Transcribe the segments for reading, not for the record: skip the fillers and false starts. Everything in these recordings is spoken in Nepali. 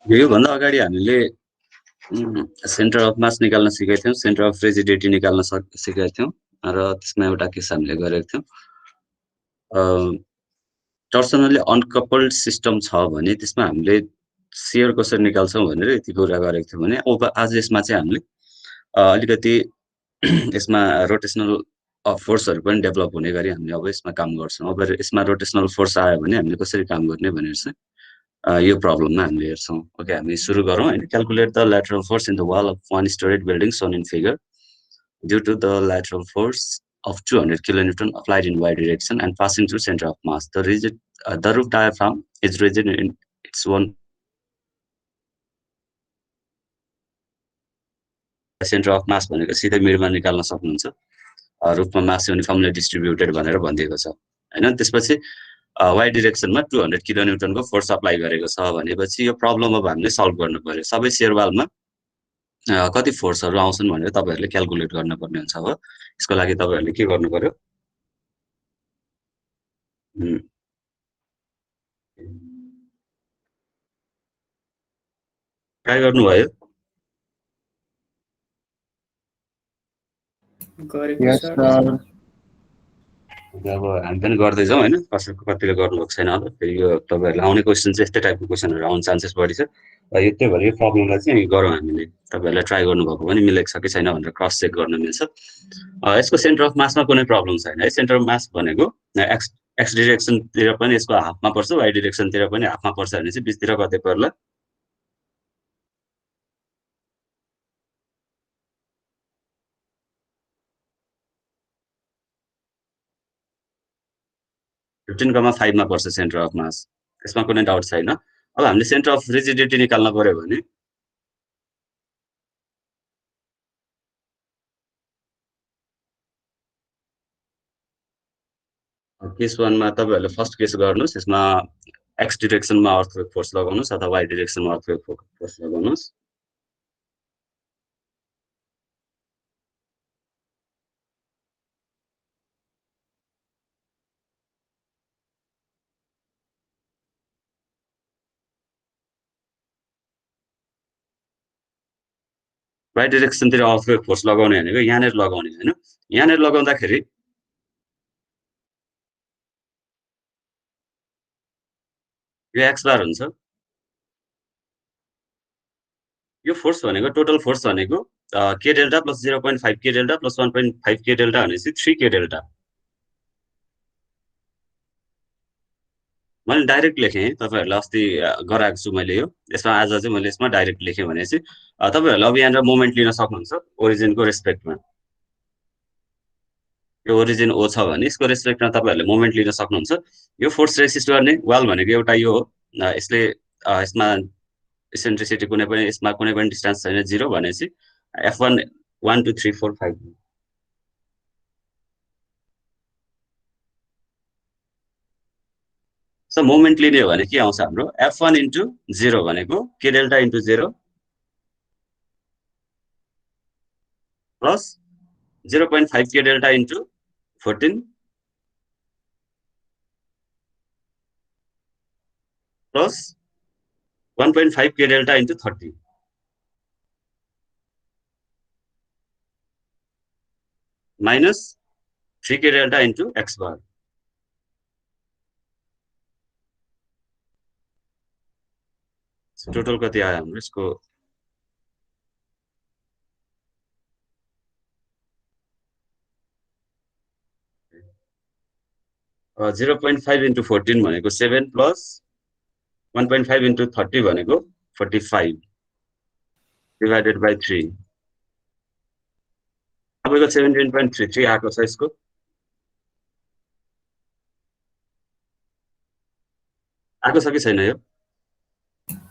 योभन्दा अगाडि हामीले सेन्टर अफ मास निकाल्न सिकेका थियौँ, सेन्टर अफ रिजिडिटी निकाल्न सिकेका थियौँ र त्यसमा एउटा केस हामीले गरेको थियौँ। टर्सनली अनकपल्ड सिस्टम छ भने त्यसमा हामीले सियर कसरी निकाल्छौँ भनेर यति कुरा गरेको थियौँ भने अब आज यसमा चाहिँ हामीले अलिकति यसमा रोटेसनल फोर्सहरू पनि डेभलप हुने गरी हामीले अब यसमा काम गर्छौँ। अब यसमा रोटेसनल फोर्स आयो भने हामीले कसरी काम गर्ने भनेर चाहिँ यो प्रब्लममा हामीले हेर्छौँ। ओके, हामी सुरु गरौँ हैन। Calculate the lateral force in the wall of one storeyed building shown in figure due to the lateral force of 200 kilonewton applied in y direction and passing through center of mass. The roof diaphragm is rigid in its own. Center of mass भनेको सिधै मिडमा निकाल्न सक्नुहुन्छ। रूफमा मास युनिफर्मली डिस्ट्रिब्युटेड भनेर भनिएको छ हैन। त्यसपछि y डिरेक्सनमा 200 किलोन्युटनको फोर्स अप्लाई गरेको छ भनेपछि यो प्रब्लम अब हामीले सल्भ गर्नु पर्यो। सबै सियर वालमा कति फोर्सहरू आउँछन् भनेर तपाईहरुले क्याल्कुलेट गर्नुपर्ने हुन्छ। हो, यसको लागि तपाईहरुले के गर्नु पर्यो? ट्राई गर्नुभयो? Yes, sir. अब हामी पनि गर्दै जाउँ हैन, कसैको कतिले गर्नुभएको छैन होला। फेरि यो तपाईहरुलाई आउने क्वेशन चाहिँ यस्तै टाइपको क्वेशनहरु आउने चान्सेस बढी छ। यो त्यही भएर यो प्रब्लमलाई चाहिँ गरौँ हामीले। तपाईहरुले ट्राई गर्नुभएको पनि मिलेको छ कि छैन भनेर क्रस चेक गर्न मिल्छ। यसको सेन्टर अफ मासमा कुनै प्रब्लम छैन है। सेन्टर अफ मास भनेको एक्स डिरेक्सनतिर पनि यसको हाफमा पर्छ, वाइ डिरेक्सनतिर पनि हाफमा पर्छ भने चाहिँ बीचतिर कतै पर्ला? (15,5) मा पर्छ सेन्टर अफ मास। यसमा कुनै डाउट छैन। अब हामीले सेन्टर अफ रिजिडिटी निकाल्न पर्यो भने केस 1 मा तपाईहरुले फर्स्ट केस गर्नुस्। यसमा एक्स डिरेक्सनमा अर्थक्वेक फोर्स लगाउनुस् अथवा वाइ डिरेक्सनमा अर्थक्वेक फोर्स लगाउनुस्। वाइ डिरेक्सनतिर अर्थक्वेक फोर्स लगाउने भनेको यहाँनिर लगाउने हैन। यहाँनिर लगाउँदाखेरि यो एक्स बार हुन्छ। यो फोर्स भनेको टोटल फोर्स भनेको के डेल्टा प्लस 0.5 के डेल्टा प्लस 1.5 के डेल्टा भनेपछि 3 के डेल्टा। मैले डाइरेक्ट लेखेँ, तपाईहरुलाई अस्ति गराएको छु मैले यो। यसमा आज चाहिँ मैले यसमा डाइरेक्ट लेखेँ भनेपछि तपाईहरुले अब यहाँनिर मोमेन्ट लिन सक्नुहुन्छ ओरिजिनको रेस्पेक्टमा। यो ओरिजिन ओ छ भने यसको रेस्पेक्टमा तपाईहरुले मोमेन्ट लिन सक्नुहुन्छ। यो फोर्स रेसिस्ट गर्ने वाल भनेको एउटा यो हो। यसले यसमा इसेन्ट्रिसिटी कुनै पनि यसमा कुनै पनि डिस्टेन्स छैन 0 भनेपछि F1 1 2 3 4 5। सो मोमेन्ट लिने हो भने के आउँछ हाम्रो F1 * 0 भनेको के डेल्टा * 0 प्लस 0.5 के डेल्टा * 14 प्लस 1.5 के डेल्टा * 30 माइनस 3 के डेल्टा * x बार। टोटल कति आयो हाम्रो यसको? 0.5 * 14 भनेको 7 प्लस 1.5 * 30 भनेको 45 डिवाइडेड बाइ 3। तपाईको 17.33 आएको छ यसको। आएको छ कि छैन यो?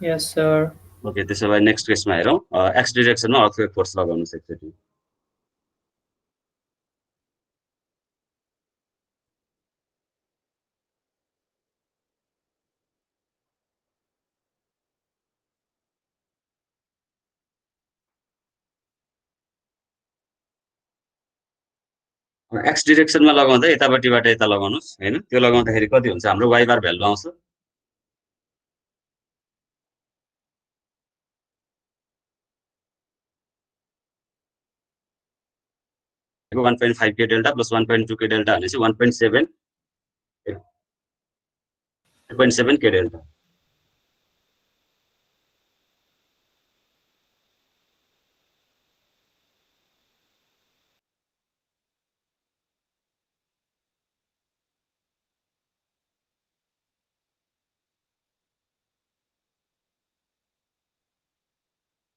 Yes, sir. ओके, त्यसो भए नेक्स्ट केसमा हेरौँ। एक्स डिरेक्सनमा अर्थक्वेक फोर्स लगाउनुस् एकचोटि। एक्स डिरेक्सनमा लगाउँदा यतापट्टिबाट यता लगाउनुस् हैन। त्यो लगाउँदाखेरि कति हुन्छ हाम्रो वाइ बार भ्यालु आउँछ 1.5 के डेल्टा प्लस 1.2 के डेल्टा भनेपछि 1.7 के डेल्टा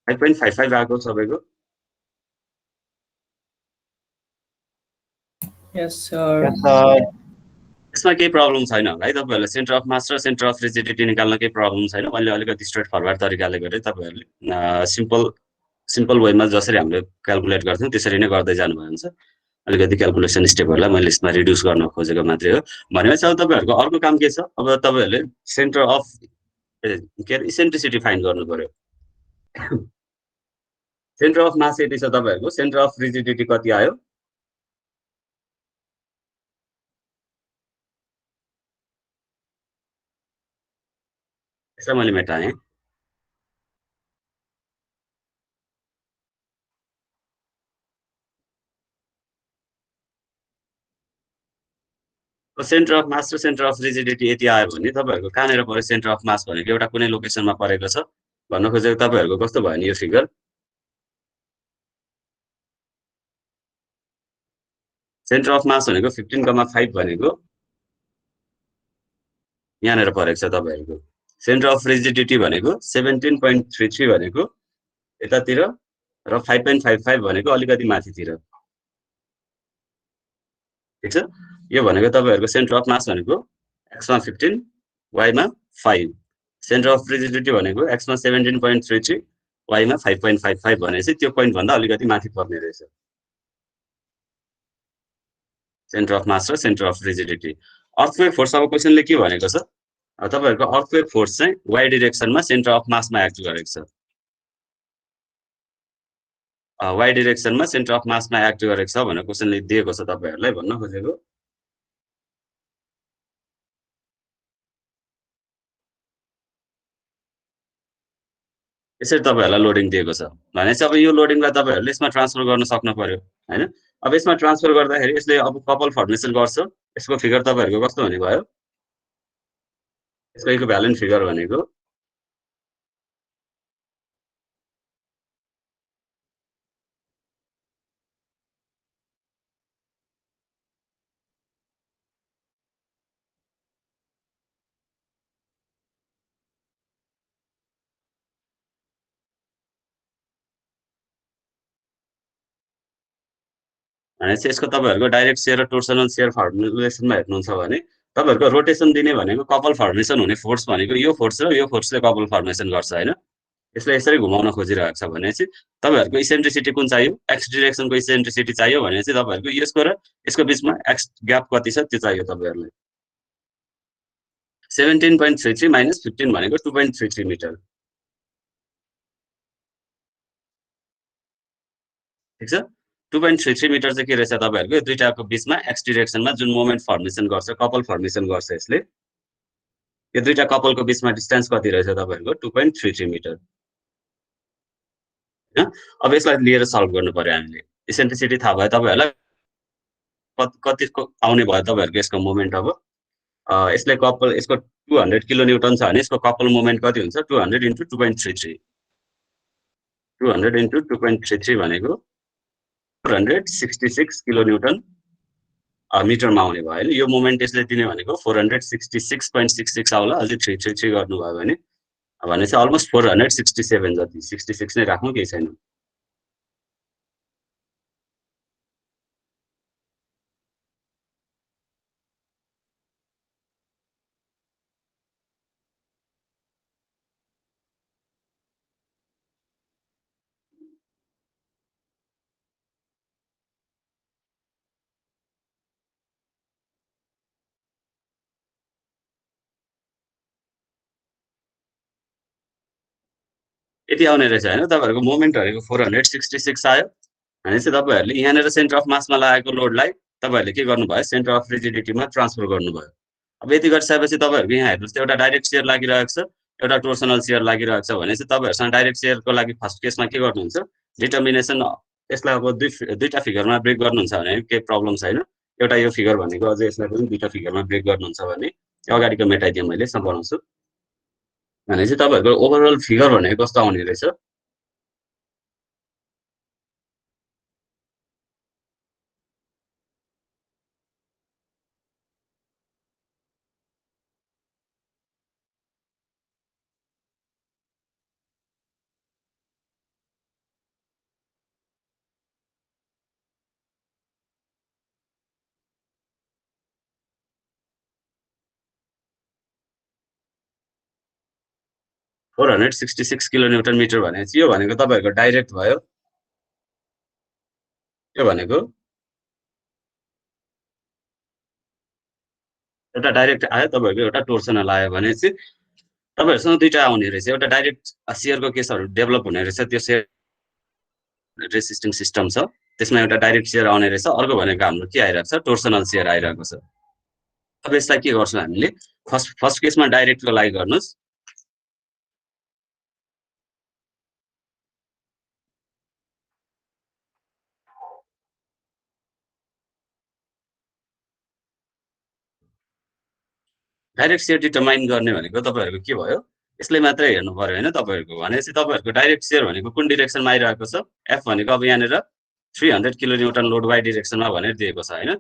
5.55 आएको सबैको Yes, sir. यसमा केही प्रब्लम छैन होला है तपाईहरुले सेन्टर अफ मास र सेन्टर अफ रिजिडिटी निकाल्न केही प्रब्लम छैन मैले अलिकति स्ट्रेट फरवर्ड तरिकाले गरे तपाईहरुले सिम्पल वेमा जसरी हामीले क्याल्कुलेट गर्थ्यौं त्यसरी नै गर्दै जानुभयो हुन्छ अलिकति क्याल्कुलेसन स्टेपहरुलाई मैले यसमा रिड्युस गर्न खोजेको मात्रै हो भनेपछि अब तपाईहरुको अर्को काम के छ अब तपाईहरुले सेन्टर अफ के इसेन्ट्रिसिटी फाइन्ड गर्नु पर्यो सेन्टर अफ मास यति छ तपाईहरुको सेन्टर अफ रिजिडिटी कति आयो यसलाई मैले मेटाएँ सेन्टर अफ मास र सेन्टर अफ रिजिडिटी यति आयो भने तपाईहरुको कहाँनेर पर्यो सेन्टर अफ मास भनेको एउटा कुनै लोकेसनमा परेको छ भन्न खोजेको तपाईहरुको कस्तो भयो नि यो फिगर सेन्टर अफ मास भनेको 15,5 भनेको यहाँनेर परेको छ तपाईहरुको सेन्टर अफ रिजिडिटी भनेको 17.33 भनेको यतातिर र 5.55 भनेको अलिकति माथितिर ठीक छ यो भनेको तपाईहरुको सेन्टर अफ मास भनेको x मा 15 y मा 5 सेन्टर अफ रिजिडिटी भनेको x मा 17.33 y मा 5.55 भनेपछि त्यो पोइन्ट भन्दा अलिकति माथि पर्ने रहेछ सेन्टर अफ मास र centre of rigidity earthquake force अब क्वेशनले के भनेको छ तपाईहरुको अर्थक्वेक फोर्स चाहिँ y डाइरेक्सनमा सेन्टर अफ मासमा एक्ट गरेको छ y डाइरेक्सनमा सेन्टर अफ मासमा एक्ट गरेको छ भनेर क्वेशनले दिएको छ तपाईहरुलाई भन्न खोजेको यसरी तपाईहरुलाई लोडिङ दिएको छ भनेपछि अब यो लोडिङलाई तपाईहरुले यसमा ट्रान्सफर गर्न सक्नु पर्यो हैन अब यसमा ट्रान्सफर गर्दाखेरि यसले अब कपल फर्मेसन गर्छ यसको फिगर तपाईहरुको कस्तो हुने भयो यसको इक्विभ्यालेन्ट फिगर भनेको भनेपछि यसको तपाईहरुको डाइरेक्ट शियर र टोर्सनल शियर फर्मुलेसनमा हेर्नुहुन्छ भने तपाईहरुको रोटेसन दिने भनेको कपल फर्मेसन हुने फोर्स भनेको यो फोर्सले कपल फर्मेसन गर्छ हैन यसले यसरी घुमाउन खोजिरहेको छ भनेपछि तपाईहरुको इसेन्ट्रिसिटी कुन चाहियो x डाइरेक्सनको इसेन्ट्रिसिटी चाहियो भनेपछि तपाईहरुको यसको र यसको बीचमा x ग्याप कति छ त्यो चाहियो तपाईहरुलाई 17.33 - 15 भनेको 2.33 मिटर ठीक छ 2.33 मिटर चाहिँ के रहेछ तपाईहरुको यो दुईटाको बीचमा x डाइरेक्सनमा जुन मोमेन्ट फर्मेसन गर्छ कपल फर्मेसन गर्छ यसले यो दुईटा कपलको बीचमा डिस्टेन्स कति रहेछ तपाईहरुको 2.33 मिटर हैन अब यसलाई लिएर सल्भ गर्नु पर्यो हामीले इसेन्ट्रिसिटी थाहा भयो तपाईहरुलाई कतिको आउने भयो तपाईहरुको यसको मोमेन्ट अब यसले कपल यसको 200 किलो न्यूटन छ भने यसको कपल मोमेन्ट कति हुन्छ 200 * 2.33 200 * 2.33 भनेको 466 किलो न्यूटन मिटरमा आउने भयो हैन यो मोमेन्ट यसले दिने भनेको 466.66 आउला अलि 333 गर्नुभयो भने भनेपछि अलमोस्ट 467 जति 66 नै राख्नु केही छैन यति आउने रहेछ हैन तपाईहरुको मोमेन्ट भनेको 466 आयो भनेपछि तपाईहरुले यहाँनेर सेन्टर अफ मासमा लागेको लोडलाई तपाईहरुले के गर्नुभयो सेन्टर अफ रिजिडिटीमा ट्रान्सफर गर्नुभयो अब यति गरिसकेपछि तपाईहरुको यहाँ हेर्नुस् एउटा डाइरेक्ट शियर लागिरहेको छ एउटा टोर्सनल शियर लागिरहेको छ भनेपछि तपाईहरुसँग डाइरेक्ट शियरको लागि फर्स्ट केसमा के गर्नुहुन्छ डिटर्मिनेसन यसलाई अब दुईटा फिगरमा ब्रेक गर्नुहुन्छ भने केही प्रब्लम छैन। एउटा यो फिगर भनेको अझै यसलाई पनि दुईटा फिगरमा ब्रेक गर्नुहुन्छ भने अगाडिको मेटाइदिएँ मैले यसमा बनाउँछु भने चाहिँ तपाईँहरूको ओभरअल फिगर भनेको कस्तो आउने रहेछ। फोर 466 किलोन्युटन मिटर भनेपछि यो भनेको तपाईँहरूको डाइरेक्ट भयो। यो भनेको एउटा डाइरेक्ट आयो, तपाईँहरूको एउटा टोर्सनल आयो भने चाहिँ तपाईँहरूसँग दुईटा आउने रहेछ। एउटा डाइरेक्ट सियरको केसहरू डेभलप हुने रहेछ, त्यो सियर रेसिस्टिङ सिस्टम छ, त्यसमा एउटा डाइरेक्ट सियर आउने रहेछ। अर्को भनेको हाम्रो के आइरहेको छ, टोर्सनल सियर आइरहेको छ। अब यसलाई के गर्छौँ हामीले, फर्स्ट केसमा डाइरेक्टको लागि गर्नुहोस्। डाइरेक्ट सेयर डिटरमाइन गर्ने भनेको तपाईँहरूको के भयो, यसले मात्रै हेर्नु पर्यो होइन तपाईँहरूको। भनेपछि तपाईँहरूको डाइरेक्ट सेयर भनेको कुन डिरेक्सनमा आइरहेको छ, एफ भनेको अब यहाँनिर 300 किलोन्युटन लोड वाइ डिरेक्सनमा भनेर दिएको छ होइन।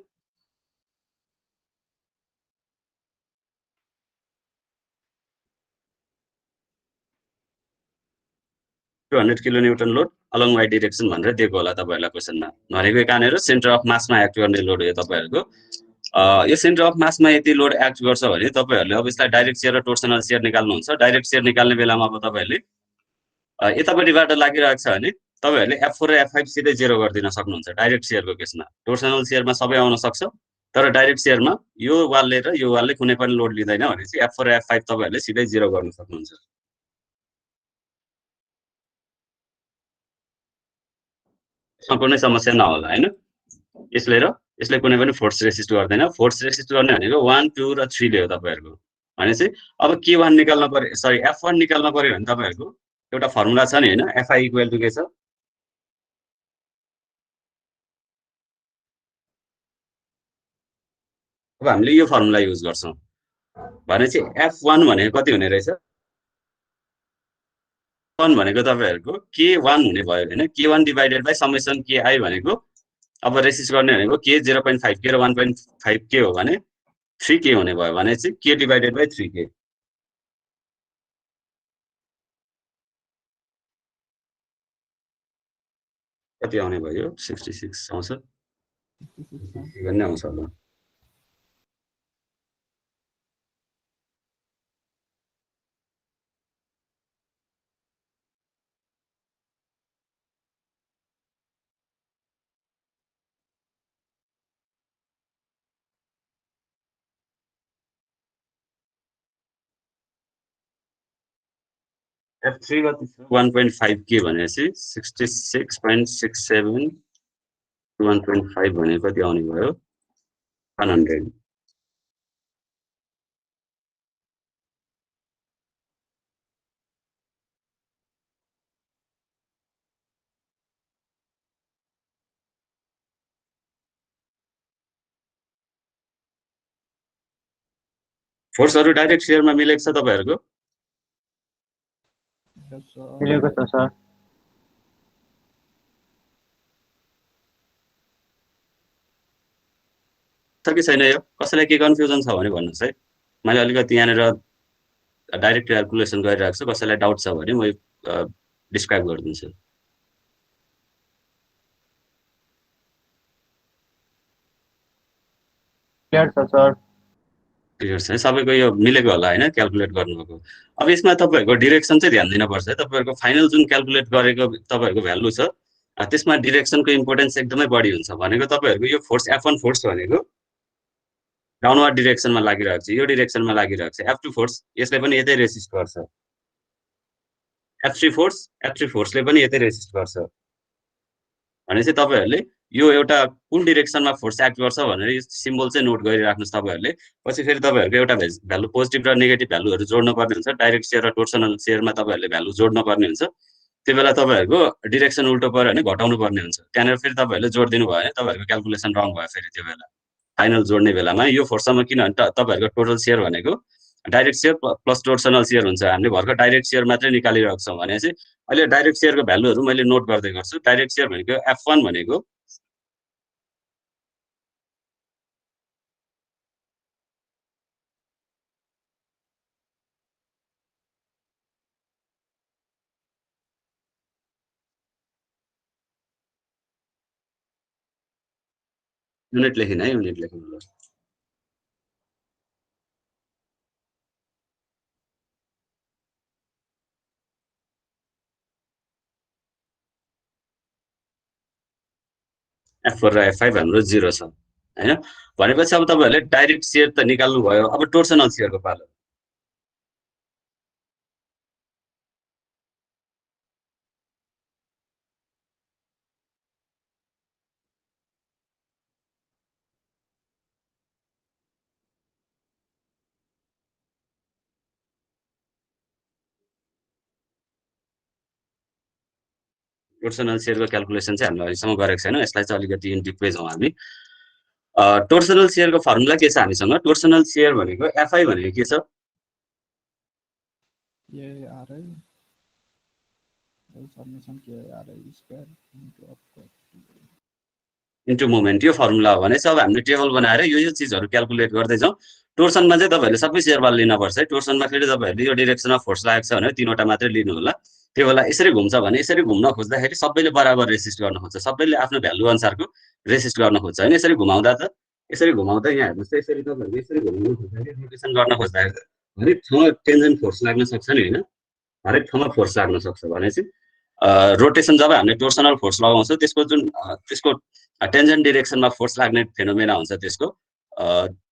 To 100 kilonewton load along Y direction भनेर दिएको होला तपाईँहरूलाई क्वेसनमा। भनेको कहाँनिर सेन्टर अफ मासमा एक्ट गर्ने लोड हो तपाईँहरूको। यो सेन्टर अफ मासमा यति लोड एक्ट गर्छ भने तपाईँहरूले अब यसलाई डाइरेक्ट सेयर र टोर्सनल सेयर निकाल्नुहुन्छ। डाइरेक्ट सेयर निकाल्ने बेलामा अब तपाईँहरूले यतापट्टिबाट लागिरहेको छ भने तपाईँहरूले F4 र F5 सिधै 0 गरिदिन सक्नुहुन्छ डाइरेक्ट सेयरको केसमा। टोर्सनल सेयरमा सबै आउन सक्छ, तर डाइरेक्ट सेयरमा यो वालले र यो वालले कुनै पनि लोड लिँदैन भनेपछि F4 र F5 तपाईँहरूले सिधै 0 गर्न सक्नुहुन्छ। यसमा कुनै समस्या नहोला होइन। यसले कुनै पनि फोर्स रेसिस्ट गर्दैन। फोर्स रेसिस्ट गर्ने भनेको 1, 2 र 3 ले हो तपाईँहरूको। भनेपछि अब K1 निकाल्न पर्यो, सरी F1 निकाल्न पर्यो भने तपाईँहरूको एउटा फर्मुला छ नि होइन, FI इक्वल टु के छ, अब हामीले यो फर्मुला युज गर्छौँ भनेपछि F1 भनेको कति हुने रहेछ, F1 भनेको तपाईँहरूको K1 हुने भयो होइन। K1 divided by summation KI भनेको अब रेसिस्ट गर्ने भनेको K 0.5 K र 1.5 K हो भने 3K हुने भयो भने चाहिँ K डिभाइडेड बाई 3K। कति आउने भयो, 66 आउँछ, भन्ने आउँछ होला। F3 कति छ, 1.5 K भनेपछि 66.67 1.5 भने कति आउने भयो, 100। फोर्सहरू डाइरेक्ट सेयरमा मिलेको छ तपाईँहरूको, मिलेको छ सर। छ कि छैन, यो कसैलाई के कन्फ्युजन छ भने भन्नुहोस् है। मैले अलिकति यहाँनिर डाइरेक्ट क्यालकुलेसन गरिरहेको छु, कसैलाई डाउट छ भने म डिस्क्राइब गरिदिन्छु। क्लियर छ सर। क्लियर छ, सबैको यो मिलेको होला होइन क्यालकुलेट गर्नुभएको। अब यसमा तपाईँहरूको डिरेक्सन चाहिँ ध्यान दिनुपर्छ है। तपाईँहरूको फाइनल जुन क्यालकुलेट गरेको तपाईँहरूको भ्यालु छ त्यसमा डिरेक्सनको इम्पोर्टेन्स एकदमै बढी हुन्छ। भनेको तपाईँहरूको यो फोर्स F1 फोर्स भनेको डाउनवर्ड डिरेक्सनमा लागिरहेको छ, यो डिरेक्सनमा लागिरहेको छ। F2 फोर्स यसले पनि यतै रेसिस्ट गर्छ, F3 फोर्सले पनि यतै रेसिस्ट गर्छ। भनेपछि तपाईँहरूले यो एउटा कुन डिरेक्सनमा फोर्स एक्ट गर्छ भनेर यो सिम्बल चाहिँ नोट गरिराख्नुहोस् तपाईँहरूले। पछि फेरि तपाईँहरूको एउटा भ्यालु पोजिटिभ र नेगेटिभ भ्यालुहरू जोड्नु पर्ने हुन्छ। डाइरेक्ट सेयर र टोर्सनल सेयरमा तपाईँहरूले भ्यालु जोड्नु पर्ने हुन्छ। त्यो बेला तपाईहरुको डिरेक्सन उल्टो पर्यो भने घटाउनु पर्ने हुन्छ त्यहाँनेर फेरि तपाईहरुले जोड दिनु भयो भने तपाईहरुको क्याल्कुलेसन रङ भयो फेरि त्यो बेला फाइनल जोड्ने बेलामा यो फोर्समा किनभने तपाईहरुको टोटल शेयर भनेको direct share plus torsional share हुन्छ हामीले भर्खर डाइरेक्ट शेयर मात्रै निकालिरहेको छौं भनेपछि अहिले डाइरेक्ट शेयरको भ्यालुहरु मैले नोट गर्दै गर्छु डाइरेक्ट शेयर भनेको F1 भनेको युनिट लेखिन है युनिट लेख्नु ल F4 र F5 हाम्रो 0 छ हैन भनेपछि अब तपाईहरुले डाइरेक्ट शेयर त निकाल्नु भयो अब टोर्सनल शेयरको पालो टोर्सनल शेयरको क्याल्कुलेसन चाहिँ हामीले अहिलेसम्म गरेको छैनौं यसलाई चाहिँ अलिकति इन डिपमै जाउँ हामी टोर्सनल शेयरको फर्मुला के छ हामीसँग टोर्सनल शेयर भनेको FI भनेको के छ इन्टु मोमेन्ट यो फर्मुला हो भने अब हामीले टेबल बनाएर यो चीजहरु क्याल्कुलेट गर्दै जाउँ टोर्सनमा चाहिँ तपाईहरुले सबै शेयर वाल लिन पर्छ है टोर्सनमा फेरि तपाईहरुले यो डाइरेक्सनमा फोर्स लागेको छ भने तीनवटा मात्रै लिनु होला त्यो बेला यसरी घुम्छ भने यसरी घुम्न खोज्दाखेरि सबैले बराबर रेसिस्ट गर्न खोज्छ सबैले आफ्नो भ्यालु अनुसारको रेसिस्ट गर्न खोज्छ हैन यसरी घुमाउँदा त यसरी घुमाउँदा यहाँ हेर्नुस् त यसरी तपाईहरुले यसरी घुमाउन खोज्दाखेरि रोटेसन गर्न खोज्दाखेरि हरेक ठाउँमा टेन्जन फोर्स लाग्न सक्छ नि हैन हरेक ठाउँमा फोर्स लाग्न सक्छ भनेपछि रोटेसन जब हामीले टोर्सनल फोर्स लगाउँछौं त्यसको जुन त्यसको टेन्जन डाइरेक्सनमा फोर्स लाग्ने फेनोमेना हुन्छ त्यसको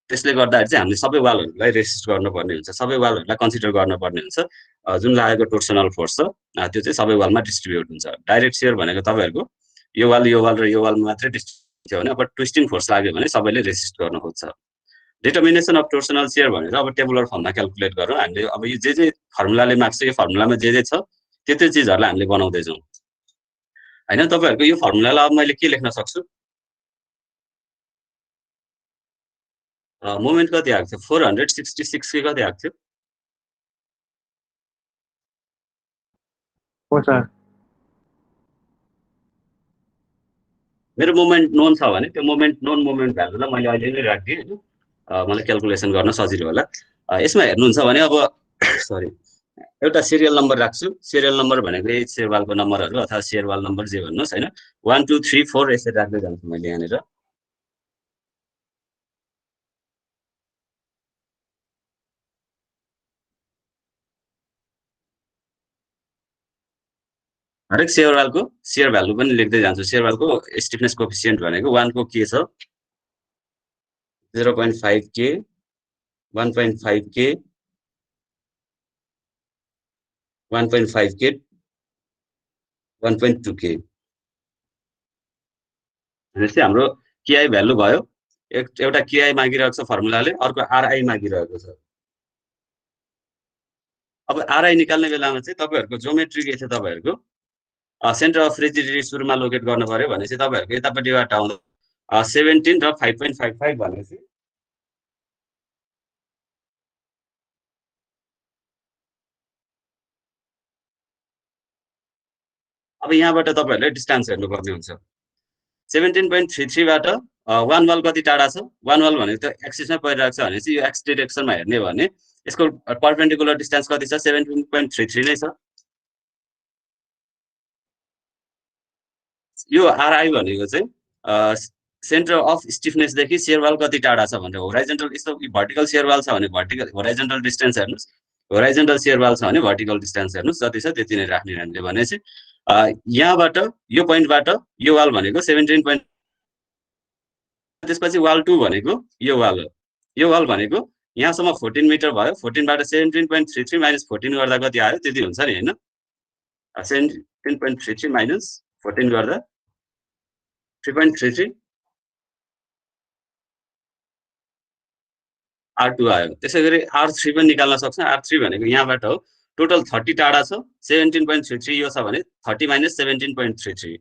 त्यसले गर्दाखेरि चाहिँ हामीले सबै वालहरुलाई रेसिस्ट गर्नुपर्ने हुन्छ सबै वालहरुलाई कन्सिडर गर्नुपर्ने हुन्छ जुन लागेको टोर्सनल फोर्स छ त्यो चाहिँ सबै वालमा डिस्ट्रिब्युट हुन्छ डाइरेक्ट शेयर भनेको तपाईहरुको यो वाल र यो वाल मात्रै डिस्ट्रिब्युट थियो भने अब ट्विस्टिङ फोर्स लाग्यो भने सबैले रेसिस्ट गर्न खोज्छ डिटर्मिनेसन अफ टोर्सनल शेयर भनेर अब टेबुलर फर्ममा क्याल्कुलेट गरौँ हामीले अब यो जे फर्मुलाले माग्छ यो फर्मुलामा जे छ त्यो चीजहरुलाई हामीले बनाउँदै जाउँ हैन तपाईहरुको यो फर्मुलालाई अब मैले के लेख्न सक्छु मोमेन्ट कति आएको थियो 466 के कति आएको थियो हो सर मेरो मोमेन्ट नोन छ भने त्यो मोमेन्ट नोन मोमेन्ट भ्यालुलाई मैले अहिले नै राख्दिए हैन मलाई क्याल्कुलेसन गर्न सजिलो होला यसमा हेर्नुहुन्छ भने अब सरी एउटा सिरियल नम्बर राख्छु सिरियल नम्बर भनेको यही शेयरवालको नम्बरहरु अथवा शेयरवाल नम्बर जे भन्नुस् हैन 1 2 3 4 यसरी राख्दै जान्छु मैले यहाँनेर हरेक शेयरवालको शेयर भ्यालु पनि लेख्दै जान्छु शेयरवालको स्टिफनेस कोएफिसिएन्ट भनेको 1 को के छ 0.5 के 1.5 के 1.5 के 1.2 के भनेपछि हाम्रो KI भ्यालु भयो एउटा KI मागिरहेको छ फर्मुलाले अर्को RI मागिरहेको छ अब RI निकाल्ने बेलामा चाहिँ तपाईहरुको ज्योमेट्री के छ तपाईहरुको सेन्टर अफ रिजिडिटी सुरुमा लोकेट गर्नु पर्यो भनेपछि तपाईहरुको यतापट्टिबाट आउँदा 17 र 5.55 भनेपछि अब यहाँबाट तपाईहरुले डिस्टेन्स हेर्नु पर्ने हुन्छ 17.33 बाट वान वाल कति टाढा छ वान वाल भनेको त एक्सिसमै परिरहेको छ भनेपछि यो एक्स डाइरेक्सनमा हेर्ने भने यसको परपेन्डिकुलर डिस्टेन्स कति छ 17.33 नै छ यो RI भनेको चाहिँ सेन्टर अफ स्टिफनेस देखि शेयरवाल कति टाढा छ भनेर होराइजन्टल यस्तो भर्टिकल शेयरवाल छ भने भर्टिकल होराइजन्टल डिस्टेन्स हेर्नुस् होराइजन्टल शेयरवाल छ भने भर्टिकल डिस्टेन्स हेर्नुस् जति छ त्यति नै राख्ने हामीले भनेपछि यहाँबाट यो पोइन्टबाट यो वाल भनेको 17. त्यसपछि वाल 2 भनेको यो वाल हो यो वाल भनेको यहाँसम्म 14 मिटर भयो 14 बाट 17.33 माइनस 14 गर्दा कति आयो त्यति हुन्छ नि हैन 17.33 माइनस 14 गर्दा 3.33 R2 आयो त्यसैगरी R3 पनि निकाल्न सक्छौं R3 भनेको यहाँबाट हो टोटल 30 टाढा छ 17.33 यो छ भने 30 माइनस 17.33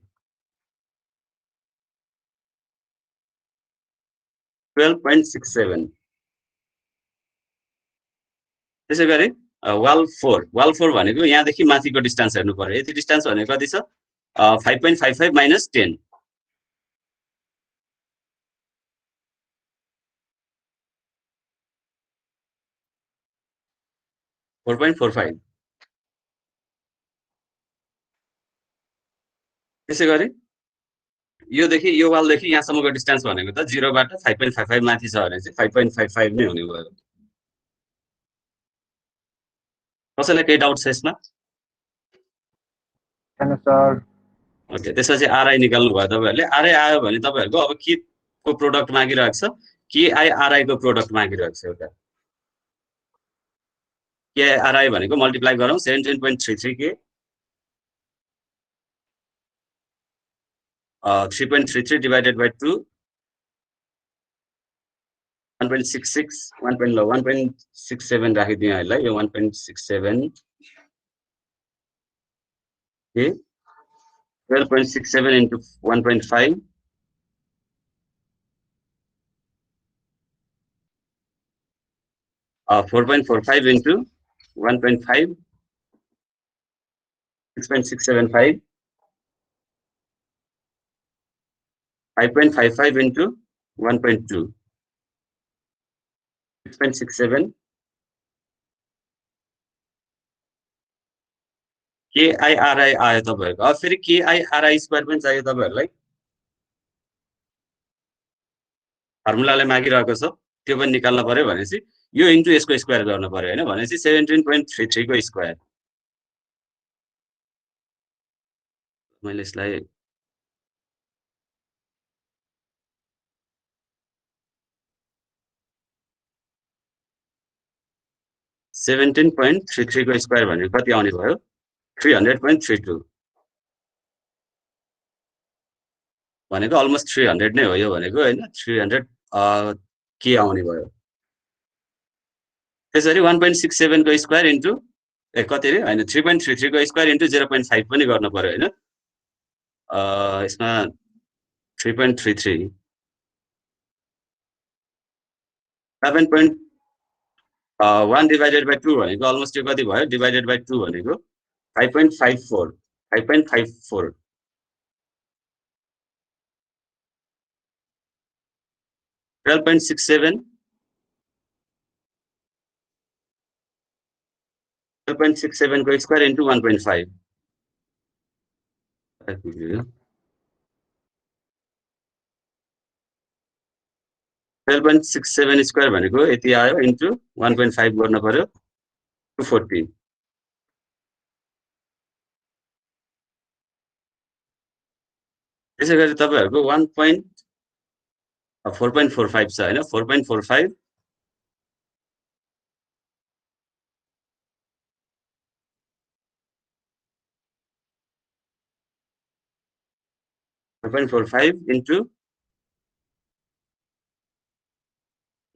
12.67 त्यसै गरी वाल 4 भनेको यहाँदेखि माथिको डिस्टेन्स हेर्नु पर्यो यति डिस्टेन्स भनेको कति छ 5.55 माइनस 10 4.45 त्यसै गरी योदेखि यो वालदेखि यहाँसम्मको डिस्टेन्स भनेको त 0 बाट 5.55 माथि छ भने चाहिँ 5.55 नै हुने भयो कसैलाई केही डाउट छ यसमा छैन सर ओके त्यसपछि आरआई निकाल्नु भयो तपाईहरुले आरआई आयो भने तपाईहरुको अब के को प्रोडक्ट मागिरहेको छ केआई आरआई को प्रोडक्ट मागिरहेको छ एउटा केआई आरआई भनेको मल्टिप्लाई गरौँ 17.33 के 3.33 divided by 2 1.66 1.67 राखिदिएँ यसलाई यो 1.67 के 12.67 into 1.5 4.45 into 1.5 6.675 5.55 into 1.2 6.67 KIRI आयो तपाईहरुको अब फेरि KIRI स्क्वायर पनि चाहियो तपाईहरुलाई फर्मुलाले मागिरहेको छ त्यो पनि निकाल्न पर्यो भनेपछि यो इन्टु यसको स्क्वायर गर्न पर्यो हैन भनेपछि 17.33 को स्क्वायर मैले यसलाई $17.33 को स्क्वायर भनेको कति आउने भयो 300.32 भनेको अलमोस्ट 300 नै हो यो भनेको हैन 300 के आउने भयो त्यसरी 1.67 को स्क्वायर इन्टु कति रे हैन 3.33 को स्क्वायर इन्टु 0.5 पनि गर्न पर्यो हैन यसमा 3.33 7.1 divided by 2 भनेको अलमोस्ट यो कति भयो डिवाइडेड बाइ 2 भनेको 5.54 5.54 12.67 12.67 को स्क्वायर इन्टु 1.5 12.67 स्क्वायर भनेको यति आयो इन्टु 1.5 गर्न पर्यो 240 त्यसै गरी तपाईहरुको 4.45 छ हैन 4.45 4.45 into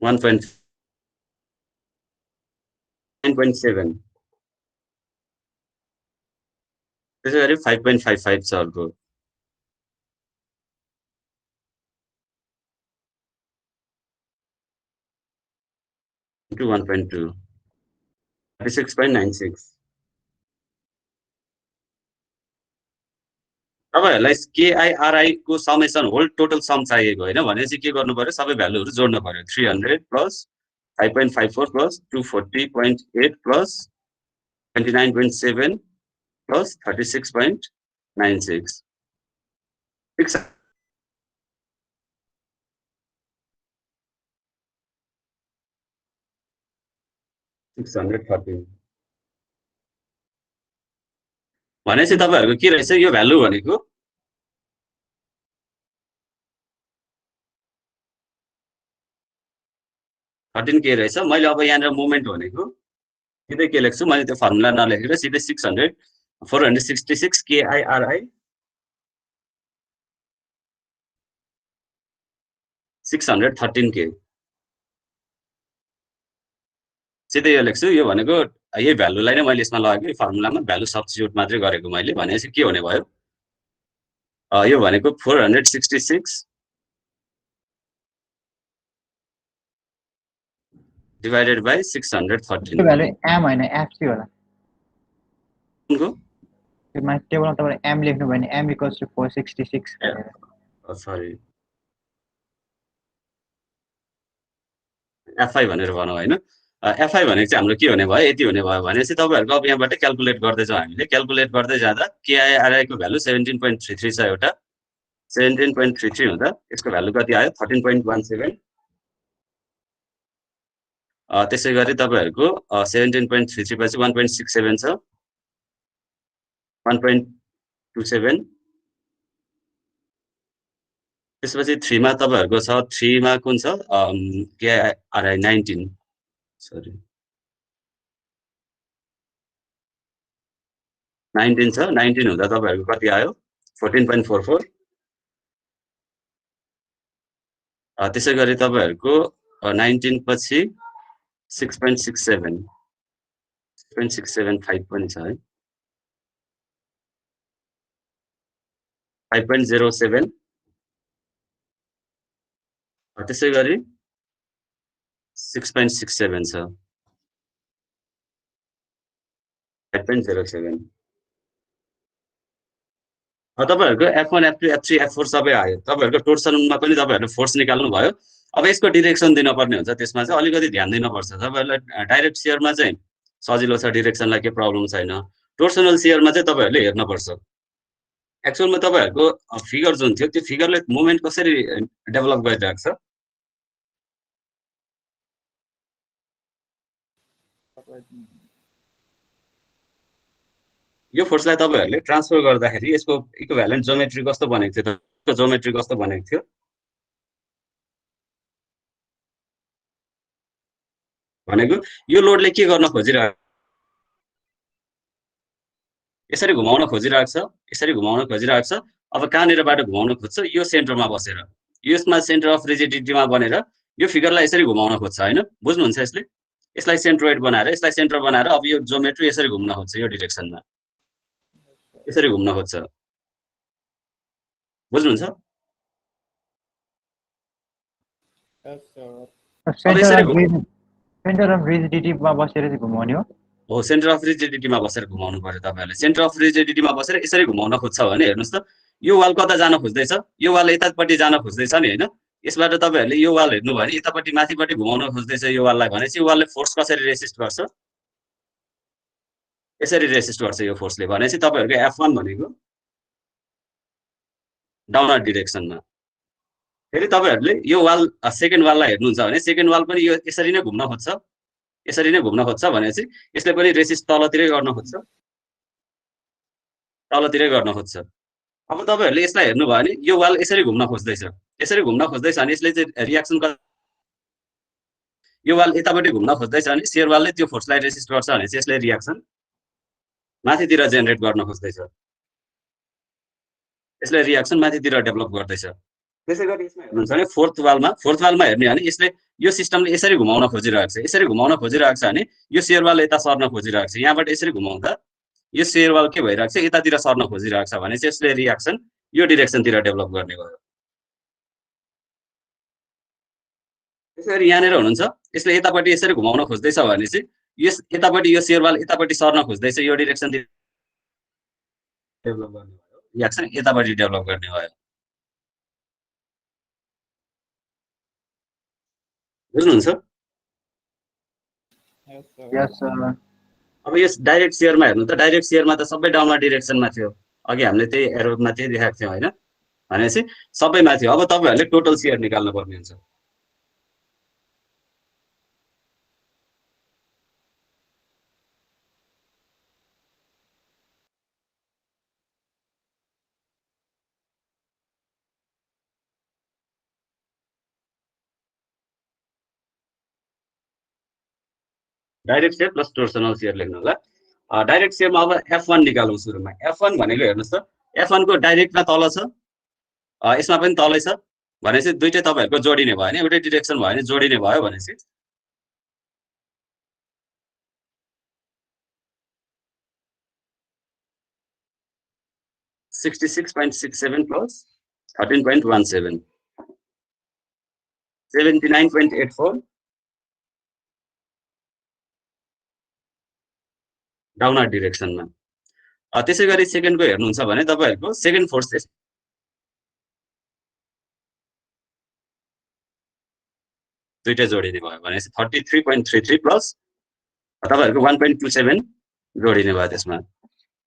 1.9.7 त्यसै गरी 5.55 छ अर्को into 1.2 36.96 तपाईहरुलाई KIRI को समेसन होल टोटल सम चाहिएको हैन भनेपछि के गर्नु पर्यो सबै भ्यालुहरु जोड्न पर्यो 300 प्लस 5.54 प्लस 240.8 प्लस 29.7 प्लस 36.96 613 भनेपछि तपाईहरुको के रहेछ यो भ्यालु भनेको 13 के रहेछ मैले अब यहाँ मोमेन्ट भनेको सिधै के लेख्छु मैले त्यो फर्मुला नलेखेर सिधै 600 466 KIRI 613 के सिधै यो लेख्छु यो भनेको यही भ्यालुलाई नै मैले यसमा लगाएको फर्मुलामा भ्यालु सब्स्टिट्युट मात्रै गरेको मैले भनेपछि के हुने भयो यो भनेको 466 डिवाइडेड बाइ 613 भ्यालु m हैन fc होला कुनको त्यो माथि टेबलमा तपाईले m लेख्नु भयो भने m = 466 भनेर सरी fi भनेर भनौँ हैन fi भनेको चाहिँ हाम्रो के हुने भयो यति हुने भयो भनेपछि तपाईहरुको अब यहाँबाट क्याल्कुलेट गर्दै जाउँ हामीले क्याल्कुलेट गर्दै जाँदा KIRI को भ्यालु 17.33 छ एउटा 17.33 हुँदा यसको भ्यालु कति आयो 13.17 त्यसै गरी तपाईहरुको 17.33 पछि 1.67 छ 1.27 त्यसपछि 3 मा तपाईहरुको छ 3 मा कुन छ KIRI 19 सरी 19 छ 19 हुँदा तपाईहरुको कति आयो 14.44 त्यसै गरी तपाईहरुको 19 पछि 6.67 6.675 पनि छ है 5.07 त्यसै गरी 6.67 छ 5.07 तपाईहरुको F1 F2 F3 F4 सबै आयो तपाईहरुको टोर्सनमा पनि तपाईहरुले फोर्स निकाल्नु भयो अब यसको डिरेक्सन दिन पर्ने हुन्छ त्यसमा चाहिँ अलिकति ध्यान दिन पर्छ तपाईहरुलाई डाइरेक्ट शियरमा चाहिँ सजिलो छ डिरेक्सनलाई के प्रब्लम छैन टोर्सनल शियरमा चाहिँ तपाईहरुले हेर्न पर्छ एक्चुअलमा तपाईहरुको फिगर जुन थियो त्यो फिगरले मोमेन्ट कसरी डेभलप गरिरहेको छ यो फोर्सलाई तपाईहरुले ट्रान्सफर गर्दाखेरि यसको इक्विभ्यालेन्ट ज्योमेट्री कस्तो बनेको थियो त ज्योमेट्री कस्तो बनेको थियो भनेको यो लोडले के गर्न खोजिरहेको यसरी घुमाउन खोजिरहेको छ यसरी घुमाउन खोजिरहेको छ अब कहाँनिरबाट घुमाउन खोज्छ यो सेन्टरमा बसेर यसमा सेन्टर अफ रिजिडिटीमा बनेर यो फिगरलाई यसरी घुमाउन खोज्छ हैन बुझ्नुहुन्छ यसलाई सेन्ट्रोइड बनाएर यसलाई सेन्टर बनाएर अब यो ज्योमेट्री यसरी घुम्न खोज्छ यो डिरेक्सनमा यसरी घुम्न खोज्छ बुझ्नुहुन्छ सेन्टर अफ रिजिडिटीमा बसेर चाहिँ घुमाउने हो सेन्टर अफ रिजिडिटीमा बसेर घुमाउनु पर्यो तपाईहरुले सेन्टर अफ रिजिडिटीमा बसेर यसरी घुमाउन खोज्छ भने हेर्नुस् त यो वाल कता जान खोज्दैछ यो वाल यतापट्टि जान खोज्दैछ नि हैन यसबाट तपाईहरुले यो वाल हेर्नु भयो भने यतापट्टि माथिपट्टि घुमाउन खोज्दैछ यो वाललाई भनेपछि यो वालले फोर्स कसरी रेसिस्ट गर्छ यसरी रेसिस्ट गर्छ यो फोर्सले भनेपछि तपाईहरुको F1 भनेको डाउनवर्ड डिरेक्सनमा फेरि तपाईहरुले यो वाल सेकेन्ड वाललाई हेर्नुहुन्छ भने सेकेन्ड वाल पनि यो यसरी नै घुम्न खोज्छ यसरी नै घुम्न खोज्छ भनेपछि यसले पनि रेसिस्ट तलतिरै गर्न खोज्छ तलतिरै गर्न खोज्छ अब तपाईहरुले यसलाई हेर्नु भयो भने यो वाल यसरी घुम्न खोज्दैछ भने यसले चाहिँ रियाक्सन यो वाल यतापट्टि घुम्न खोज्दैछ भने शियर वालले त्यो फोर्सलाई रेसिस्ट गर्छ भने चाहिँ यसले रियाक्सन माथितिर जेनेरेट गर्न खोज्दैछ यसले रियाक्सन माथितिर डेभलप गर्दैछ त्यसैगरी यसमा हेर्नुहुन्छ भने फोर्थ वालमा हेर्ने भने यसले यो सिस्टमले यसरी घुमाउन खोजिरहेको छ यसरी घुमाउन खोजिरहेको छ भने यो शियर वाल यता सर्न खोजिरहेको छ यहाँबाट यसरी घुमाउँदा यो शियर वाल के भइरहेको छ यतातिर सर्न खोजिरहेको छ भने चाहिँ यसले रियाक्सन यो डिरेक्सनतिर डेभलप गर्ने भयो त्यसैगरी यहाँनेर हुनुहुन्छ यसले यतापट्टि यसरी घुमाउन खोज्दैछ भने चाहिँ यस यतापट्टि यो शियर वाल यतापट्टि सर्न खोज्दैछ यो डिरेक्सनतिर डेभलप गर्ने भयो रियाक्सन यतापट्टि डेभलप गर्ने भयो बुझ्नुहुन्छ अब यस डाइरेक्ट शियरमा हेर्नु त डाइरेक्ट शियरमा त सबै डाउनवर्ड डिरेक्सनमा थियो अघि हामीले त्यही एरोमा त्यही देखाएको थियौं हैन भनेपछि सबैमा थियो अब तपाईहरुले टोटल शियर निकाल्नु पर्ने हुन्छ direct shear plus torsional shear लेख्नु होला डाइरेक्ट शियरमा अब F1 निकालौं सुरुमा F1 भनेको हेर्नुस् त F1 को डाइरेक्टमा तल छ यसमा पनि तलै छ भनेपछि दुईटै तपाईहरुको जोडिने भयो भने एउटै डिरेक्सन भयो भने जोडिने भयो भनेपछि 66.67 plus 13.17 79.84 डाउनवर्ड डिरेक्सनमा। त्यसै गरी सेकेन्डको हेर्नुहुन्छ भने तपाईहरुको सेकेन्ड फोर्स दुईटै जोडिने भयो भने 33.33 प्लस तपाईहरुको 1.27 जोडिने भयो त्यसमा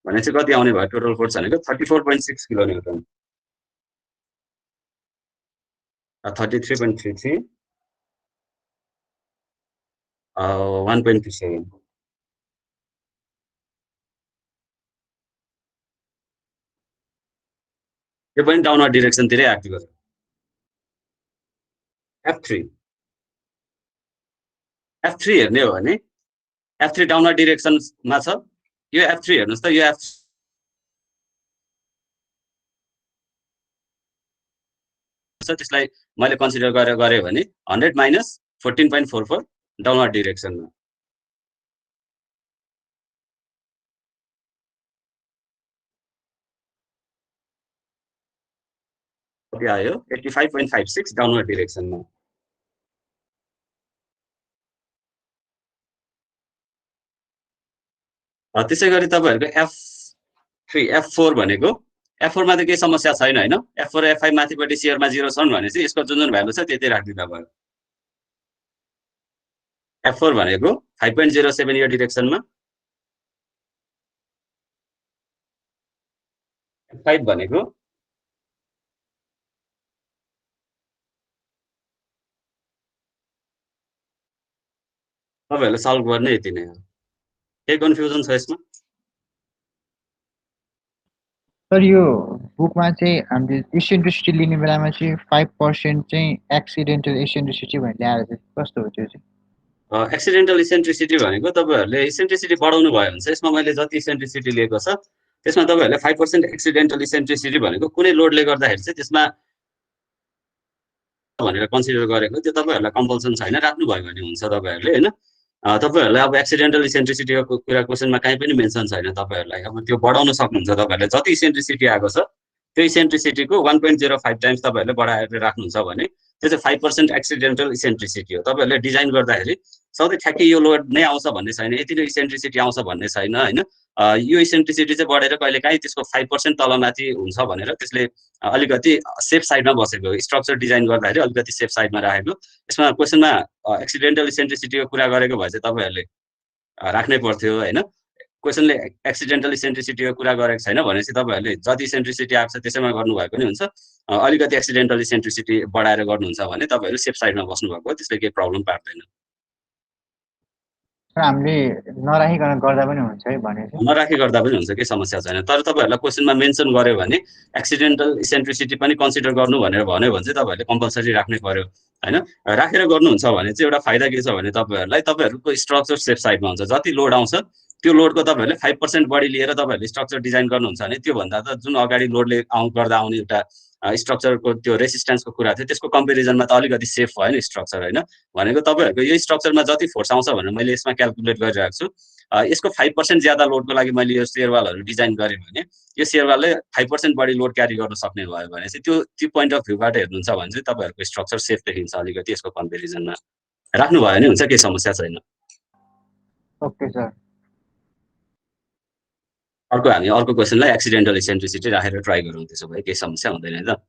भनेपछि कति आउने भयो टोटल फोर्स भनेको 34.6 किलो न्यूटन 33.33 1.27 यो पनि डाउनवर्ड डिरेक्सनतिरै एक्ट गर्छ। F3 हेर्ने हो भने F3 डाउनवर्ड डिरेक्सनमा छ। यो F3 हेर्नुस् त, यो F त्यसलाई मैले कन्सिडर गरेर गरे भने 100 माइनस 14.44 डाउनवर्ड डिरेक्सनमा। कति आयो 85.56 डाउनवर्ड डिरेक्सनमा। त्यसै गरी तपाईहरुको F4 भनेको F4 मा त केही समस्या छैन हैन। F4 र F5 माथिपट्टि शियरमा 0 छन् भने चाहिँ यसको जुन भ्यालु छ त्यति राख्दिदा भयो। F4 भनेको 5.07 यो डिरेक्सनमा, F5 भनेको तपाईहरुले सल्भ गर्ने यति नै हो। केही कन्फ्युजन छ यसमा? सर यो बुकमा चाहिँ हामीले इसेन्ट्रिसिटी लिने बेलामा चाहिँ 5% चाहिँ एक्सिडेन्टल इसेन्ट्रिसिटी भनेर ल्याएर चाहिँ कस्तो हो त्यो चाहिँ? एक्सिडेन्टल इसेन्ट्रिसिटी भनेको तपाईहरुले इसेन्ट्रिसिटी बढाउनु भयो भने चाहिँ यसमा मैले जति इसेन्ट्रिसिटी लिएको छ त्यसमा तपाईहरुले 5% एक्सिडेन्टल इसेन्ट्रिसिटी भनेको कुनै लोडले गर्दाखेरि चाहिँ त्यसमा भनेर कन्सिडर गरेको त्यो तपाईहरुलाई कम्पल्सन छैन, राख्नु भयो भने हुन्छ तपाईहरुले हैन। तपाईहरुलाई अब एक्सिडेन्टल इसेन्ट्रिसिटीको कुरा क्वेशनमा कहीँ पनि मेन्सन छैन तपाईहरुलाई। अब त्यो बढाउन सक्नुहुन्छ तपाईहरुले जति इसेन्ट्रिसिटी आएको छ त्यो इसेन्ट्रिसिटीको 1.05 टाइम्स तपाईहरुले बढाएर राख्नुहुन्छ भने त्यो चाहिँ 5% एक्सिडेन्टल इसेन्ट्रिसिटी हो। तपाईहरुले डिजाइन गर्दाखेरि सधैँ ठ्याक्कै यो लोड नै आउँछ भन्ने छैन, यति नै इसेन्ट्रिसिटी आउँछ भन्ने छैन हैन। यो इसेन्ट्रिसिटी चाहिँ बढेर कहिलेकाहीँ त्यसको 5% तलमाथि हुन्छ भनेर त्यसले अलिकति सेफ साइडमा बसेको स्ट्रक्चर डिजाइन गर्दाखेरि अलिकति सेफ साइडमा राखेको। यसमा क्वेशनमा एक्सिडेन्टल इसेन्ट्रिसिटीको कुरा गरेको भए चाहिँ तपाईहरुले राख्नै पर्थ्यो हैन। क्वेशनले एक्सिडेन्टल इसेन्ट्रिसिटीको कुरा गरेको छैन भनेपछि तपाईहरुले जति इसेन्ट्रिसिटी आएको छ त्यसैमा गर्नुभए पनि हुन्छ। अलिकति एक्सिडेन्टल इसेन्ट्रिसिटी बढाएर गर्नुहुन्छ भने तपाईहरु सेफ साइडमा बस्नुभएको हो, त्यसले केही प्रब्लम पार्दैन। हामीले नराखिकन गर्दा पनि हुन्छ है भनेपछि? नराखी गर्दा पनि हुन्छ, केही समस्या छैन। तर तपाईहरुलाई क्वेशनमा मेन्सन गर्यो भने एक्सिडेन्टल इसेन्ट्रिसिटी पनि कन्सिडर गर्नु भनेर भन्यो भने चाहिँ तपाईहरुले कम्पल्सरी राख्नै पर्यो हैन। राखेर गर्नुहुन्छ भने चाहिँ एउटा फाइदा के छ भने तपाईहरुको स्ट्रक्चर सेफ साइडमा हुन्छ। जति लोड आउँछ त्यो लोडको तपाईहरुले 5% बढी लिएर तपाईहरुले स्ट्रक्चर डिजाइन गर्नुहुन्छ भने त्यो भन्दा त जुन अगाडि लोडले गर्दा आउने एउटा स्ट्रक्चरको त्यो रेसिस्टेन्सको कुरा थियो त्यसको कम्पेरिजनमा त अलिकति सेफ भयो नि स्ट्रक्चर हैन। भनेको तपाईहरुको यो स्ट्रक्चरमा जति फोर्स आउँछ भनेर मैले यसमा क्याल्कुलेट गरिरहेको छु। यसको 5% ज्यादा लोडको लागि मैले यो शेयरवालहरु डिजाइन गरे भने यो शेयरवालले 5% बढी लोड क्यारी गर्न सक्ने भयो भने चाहिँ त्यो पोइन्ट अफ भ्यूबाट हेर्नुहुन्छ भने चाहिँ तपाईहरुको स्ट्रक्चर सेफ देखिन्छ अलिकति यसको कम्पेरिजनमा। राख्नु भयो भने हुन्छ, केही समस्या छैन। Okay sir. हामी अर्को क्वेशनलाई एक्सिडेन्टल इसेन्ट्रिसिटी राखेर ट्राई गरौँ, त्यसो भए केही समस्या हुँदैन है त।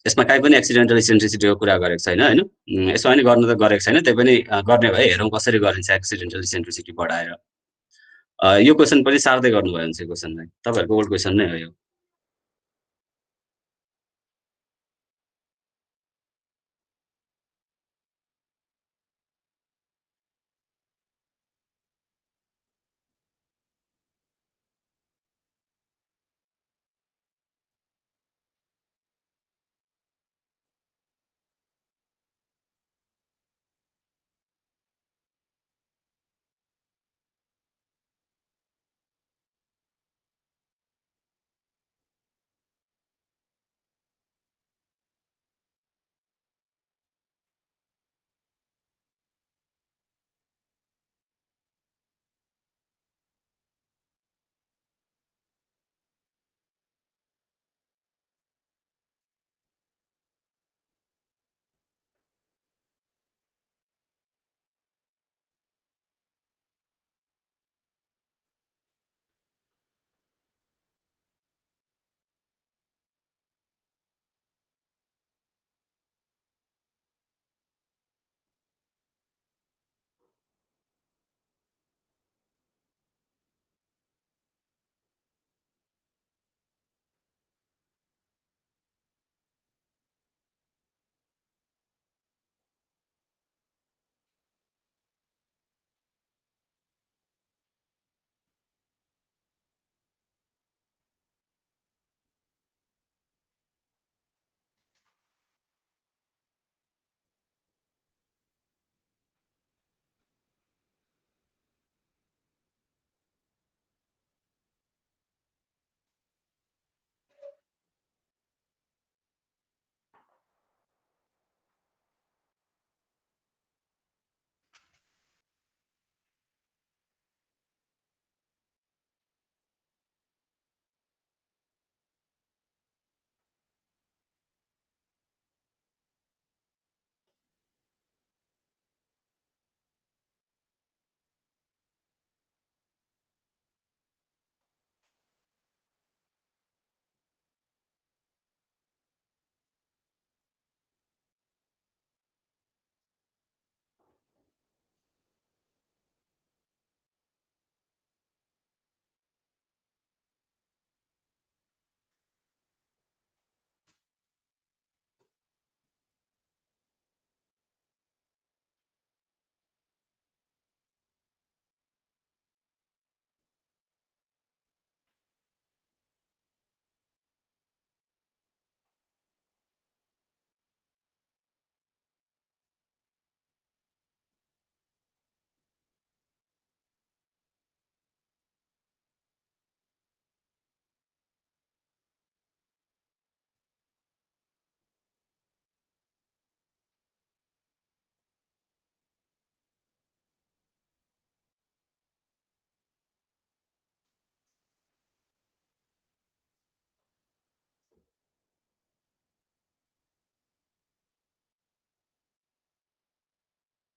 यसमा काहीँ पनि एक्सिडेन्टल इसेन्ट्रिसिटीको कुरा गरेको छैन हैन। यसमा पनि गर्नु त गरेको छैन, त्यही पनि गर्ने भए हेरौँ कसरी गरिन्छ एक्सिडेन्टल इसेन्ट्रिसिटी बढाएर। यो क्वेशन पनि सार्दै गर्नुभयो भने चाहिँ क्वेशनलाई तपाईहरुको ओल्ड क्वेशन नै हो यो।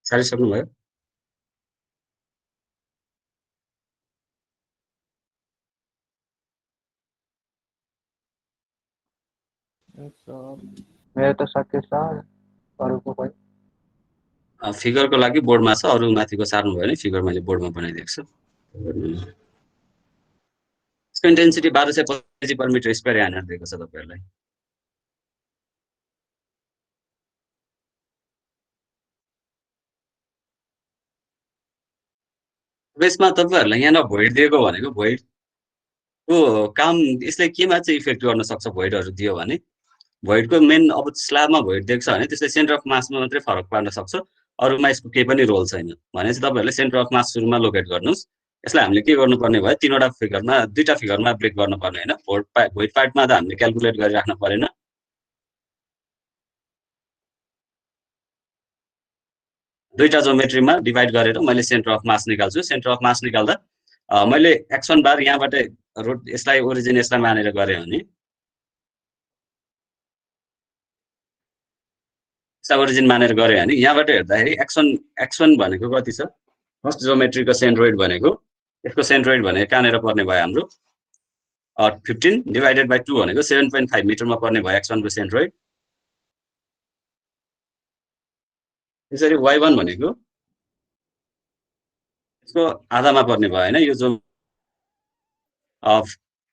सारिसक्नुभयो? मेरो त सकियो सर, अरूको खोइ। फिगरको लागि बोर्डमा छ, अरू माथिको सार्नुभयो भने फिगर मैले बोर्डमा बनाइदिएको छु। यसको इन्टेन्सिटी 1250 kg/m² यहाँनिर दिएको छ तपाईँहरूलाई। यसमा तपाईँहरूलाई यहाँ भोइड दिएको भनेको भोइडको काम यसले केमा चाहिँ इफेक्ट गर्न सक्छ भोइडहरू दियो भने भोइडको मेन अब स्ल्याबमा भोइड दिएको छ भने त्यसले सेन्टर अफ मासमा मात्रै फरक पार्न सक्छ, अरूमा यसको केही पनि रोल छैन। भनेपछि तपाईँहरूले सेन्टर अफ मास सुरुमा लोकेट गर्नुहोस्। यसलाई हामीले के गर्नुपर्ने भयो, दुईवटा फिगरमा ब्रेक गर्नुपर्ने होइन। भोइड पार्टमा त हामीले क्यालकुलेट गरिराख्न परेन। दुईवटा जोमेट्रीमा डिभाइड गरेर मैले सेन्टर अफ मास निकाल्छु। सेन्टर अफ मास निकाल्दा मैले x1 बार यहाँबाट यसलाई ओरिजिन यसलाई मानेर गरेँ भने ओरिजिन मानेर गऱ्यो भने यहाँबाट हेर्दाखेरि x1 भनेको कति छ, फर्स्ट जोमेट्रीको सेन्ट्रोइड भनेको यसको सेन्ट्रोइड भनेको कहाँनिर पर्ने भयो हाम्रो 15 डिभाइडेड बाई 2 भनेको 7.5 मिटरमा पर्ने भयो x1 को सेन्ट्रोइड। त्यसरी y1 भनेको यसको आधामा पर्ने भयो होइन। यो जो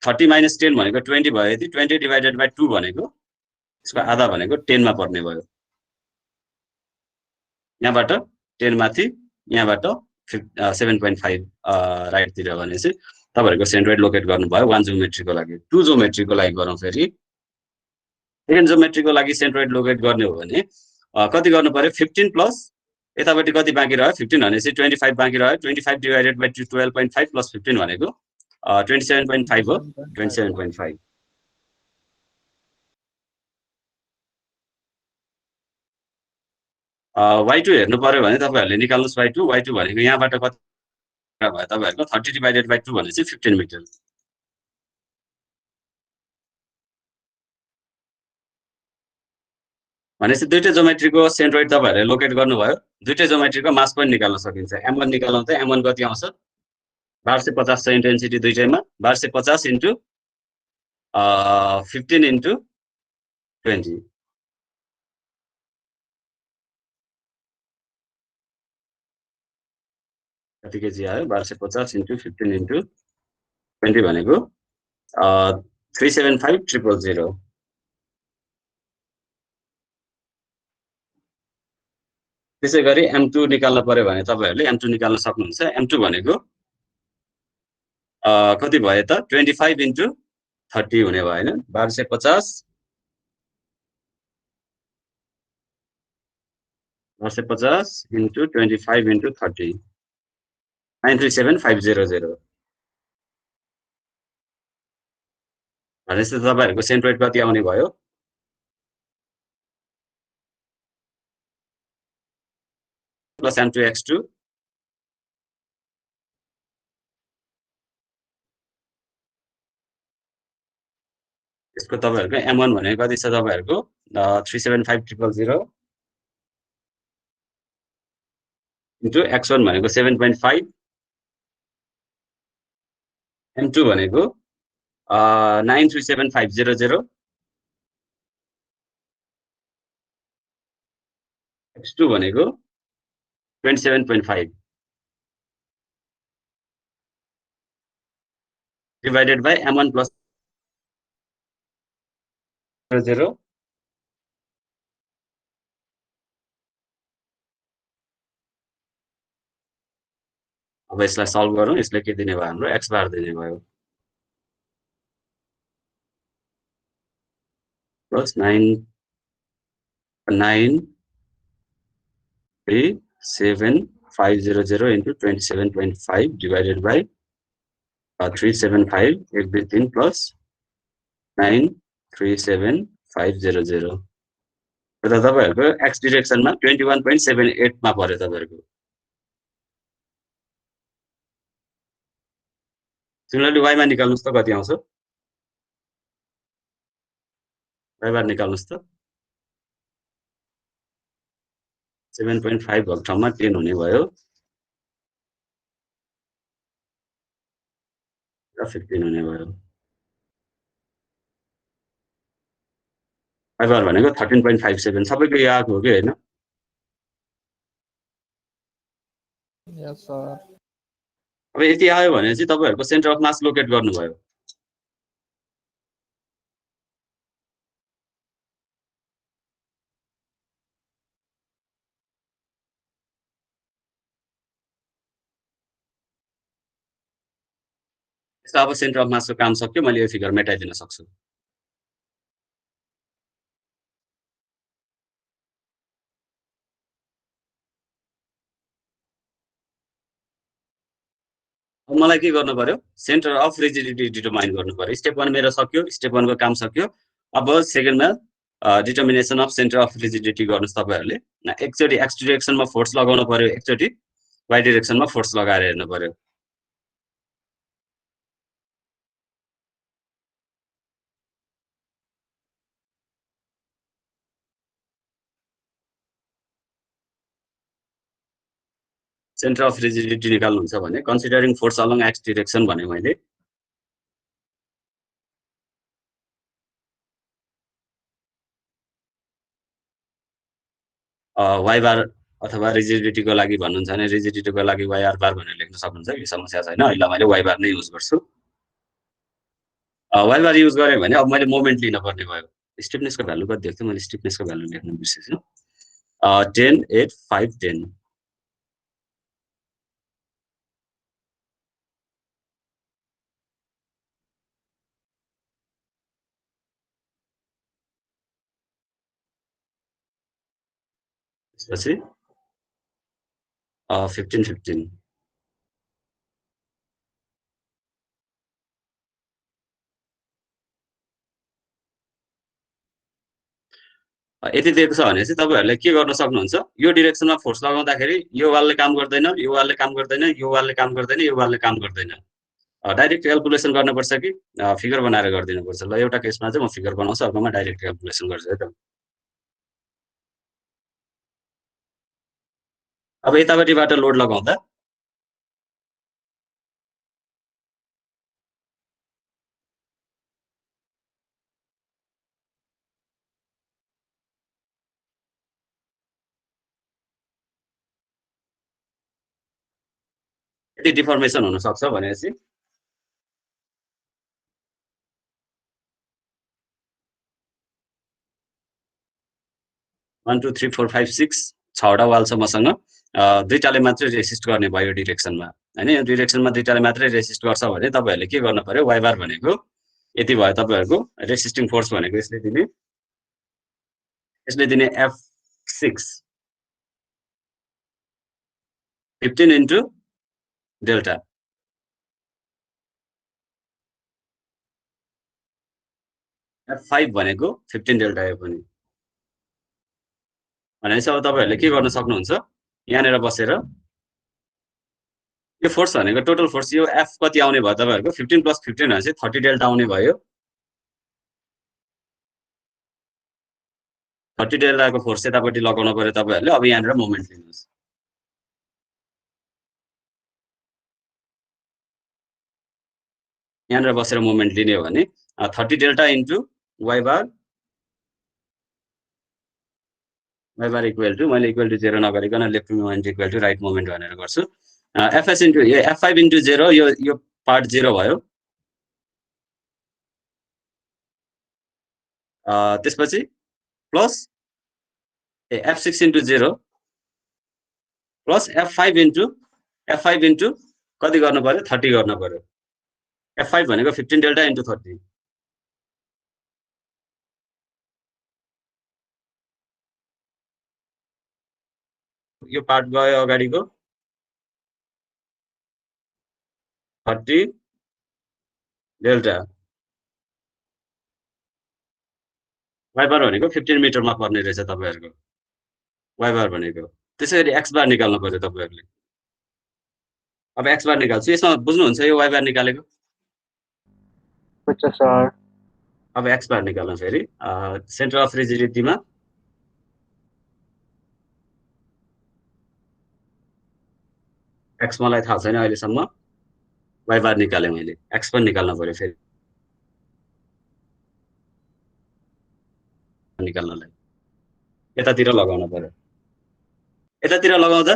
30 - 10 भनेको 20 भयो, यदि 20 डिभाइडेड बाई 2 भनेको यसको आधा भनेको 10 मा पर्ने भयो। यहाँबाट 10 माथि यहाँबाट 7.5 राइटतिर भनेपछि तपाईँहरूको सेन्ट्रोइड लोकेट गर्नुभयो 1 जोमेट्रीको लागि। 2 जोमेट्रीको लागि गरौँ फेरि। सेकेन्ड जोमेट्रीको लागि सेन्ट्रोइड लोकेट गर्ने हो भने कति गर्नु पर्यो, 15 प्लस यतापट्टि कति बाँकी रह्यो 15 भनेपछि 25 बाँकी रह्यो। 25 डिभाइडेड बाई 12.5 प्लस 15 भनेको 27.5 हो। 27.5 y2 हेर्नु पर्यो भने तपाईँहरूले निकाल्नुहोस् y2 भनेको यहाँबाट कति भयो तपाईँहरूको 30 डिभाइडेड बाई 2 भनेपछि 15 मिटर। भनेपछि दुईटै जोमेट्रीको सेन्ट्रोइड तपाईँहरूले लोकेट गर्नुभयो। दुईटै जोमेट्रीको मास पनि निकाल्न सकिन्छ। m1 निकाल्नु त m1 कति आउँछ, 1250 छ इन्टेन्सिटी दुईटैमा। 1250 इन्टु 15 इन्टु 20 कति केजी आयो, 1250 इन्टु 15 इन्टु 20 भनेको 375,000। त्यसै गरी m2 निकाल्न पर्यो भने तपाईँहरूले m2 निकाल्न सक्नुहुन्छ। m2 भनेको कति भयो त 25 इन्टु 30 हुने भयो होइन। 1250 इन्टु 25 इन्टु 30 937,500 भनेपछि तपाईँहरूको सेन्ट्रोइड कति आउने भयो, प्लस m2 x2 यसको तपाईँहरूको m1 भनेको कति छ तपाईँहरूको 375,000 इन्टु x1 भनेको 7.5 m2 भनेको 937,500 x2 भनेको 27.5 डिभाइडेड बाई m1 प्लस 0। अब यसलाई सल्भ गरौँ। यसले के दिने भयो, हाम्रो x बार दिने भयो, plus 9,937,500 into 27.5 divided by 375 1 2 3 plus 9,37,500। र तपाईँहरूको एक्स डिरेक्सनमा 21.78 मा पर्यो तपाईँहरूको। सिमिलरली वाइमा निकाल्नुहोस् त कति आउँछ, वाइ बार निकाल्नुहोस् त। 7.5 भएको ठाउँमा 10 हुने भयो र 15 हुने भयो। फाइबर भनेको 13.57 सबैको यो आएको हो कि होइन? यस सर। अब यति आयो भने चाहिँ तपाईँहरूको सेन्टर अफ मास लोकेट गर्नुभयो। अब सेन्टर अफ मासको काम सक्यो, मैले यो फिगर मेटाइदिन सक्छु। अब मलाई के गर्नु पर्यो? सेन्टर अफ रिजिडिटी डिटरमाइन गर्नु पर्यो। स्टेप 1 मेरो सक्यो, स्टेप 1 को काम सक्यो। अब सेकेन्डमा determination of centre of rigidity गर्नुस् तपाईहरुले। एकचोटी एक्स डाइरेक्सनमा फोर्स लगाउनु पर्यो, एकचोटी वाइ डाइरेक्सनमा फोर्स लगाएर हेर्नु पर्यो। सेन्टर अफ रिजिडिटी निकाल्नुहुन्छ भने considering force along x direction भने मैले वाइ बार अथवा रिजिडिटीको लागि भन्नुहुन्छ भने रिजिडिटीको लागि वाइ आर बार भनेर लेख्न सक्नुहुन्छ। यो समस्या छैन। अहिले मैले वाइ बार नै युज गर्छु। वाइ बार युज गरेँ भने अब मैले मोमेन्ट लिन पर्ने भयो। स्टिफनेसको भ्यालु कति दिएको थियो? मैले स्टिफनेसको भ्यालु लेख्न बिर्सेछु। 10 8 5 10 त्यसपछि 15 15 यति दिएको छ भने चाहिँ तपाईहरुले के गर्न सक्नुहुन्छ? यो डाइरेक्सनमा फोर्स लगाउँदाखेरि यो वालले काम गर्दैन, यो वालले काम गर्दैन, यो वालले काम गर्दैन, यो वालले काम गर्दैन। डाइरेक्ट क्याल्कुलेसन गर्नुपर्छ कि फिगर बनाएर गरिदिनुपर्छ। ल एउटा केसमा चाहिँ म फिगर बनाउँछु, अर्कोमा डाइरेक्ट क्याल्कुलेसन गर्छु है त। अब यतापट्टिबाट लोड लगाउँदा यति डिफर्मेसन हुन सक्छ भनेपछि 1 2 3 4 5 6 6वटा वाल छ मसँग। दुईटाले मात्रै रेसिस्ट गर्ने भयो डिरेक्सनमा हैन। यो डिरेक्सनमा दुईटाले मात्रै रेसिस्ट गर्छ भने तपाईहरुले के गर्न पर्यो? वाइ बार भनेको यति भयो तपाईहरुको रेसिस्टिङ फोर्स भनेको यसले दिने F6 15 इन्टु डेल्टा। F5 भनेको 15 डेल्टा यो पनि। भनेपछि अब तपाईहरुले के गर्न सक्नुहुन्छ? यहाँनेर बसेर यो फोर्स भनेको टोटल फोर्स यो F कति आउने भयो तपाईहरुको? 15 + 15 भनेपछि 30 डेल्टा आउने भयो। 30 डेल्टाको फोर्स यतापट्टि लगाउनु पर्यो तपाईहरुले। अब यहाँनेर मोमेन्ट लिनुहोस्। यहाँनेर बसेर मोमेन्ट लिने हो भने 30 delta into Y bar equal to मैले इक्वल टु 0 नगरिकन left moment equal to right moment भनेर गर्छु। Fs इन्टु F5 इन्टु 0 यो पार्ट 0 भयो। त्यसपछि plus F6 into 0 plus F5 into कति गर्नु पर्यो? 30 गर्नु पर्यो। F5 भनेको 15 डेल्टा इन्टु 30। यो पार्ट गयो अगाडिको 30 डेल्टा वाइ बार भनेको 15 मिटरमा पर्ने रहेछ तपाईहरुको वाइ बार भनेको। त्यसैगरी एक्स बार निकाल्नु पर्यो तपाईहरुले। अब एक्स बार निकाल्छु। यसमा बुझ्नुहुन्छ यो वाइ बार निकालेको? बुझ्छ सर। अब एक्स बार निकाल्नु फेरि सेन्टर अफ रिजिडिटीमा एक्स मलाई थाहा छैन अहिलेसम्म, वाइ बार निकालेँ मैले, एक्स पनि निकाल्न पर्यो फेरि निकाल्नलाई, यतातिर लगाउन पर्यो। यतातिर लगाउँदा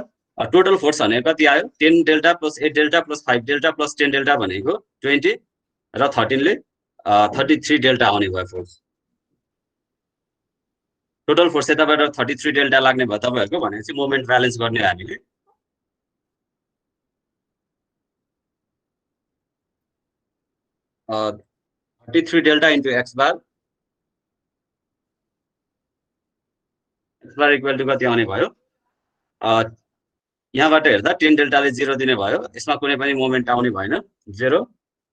टोटल फोर्स भनेको कति आयो? 10 delta plus 8 delta plus 5 delta plus 10 delta भनेको 20 र 13 ले 33 डेल्टा आउने भयो फोर्स। टोटल फोर्स यताबाट 33 डेल्टा लाग्ने भयो तपाईहरुको, भनेपछि मोमेन्ट ब्यालेन्स गर्ने हामीले। Uh 33 delta into X bar equal to कति आउने भयो? यहाँबाट हेर्दा 10 डेल्टाले 0 दिने भयो, यसमा कुनै पनि मोमेन्ट आउने भएन, 0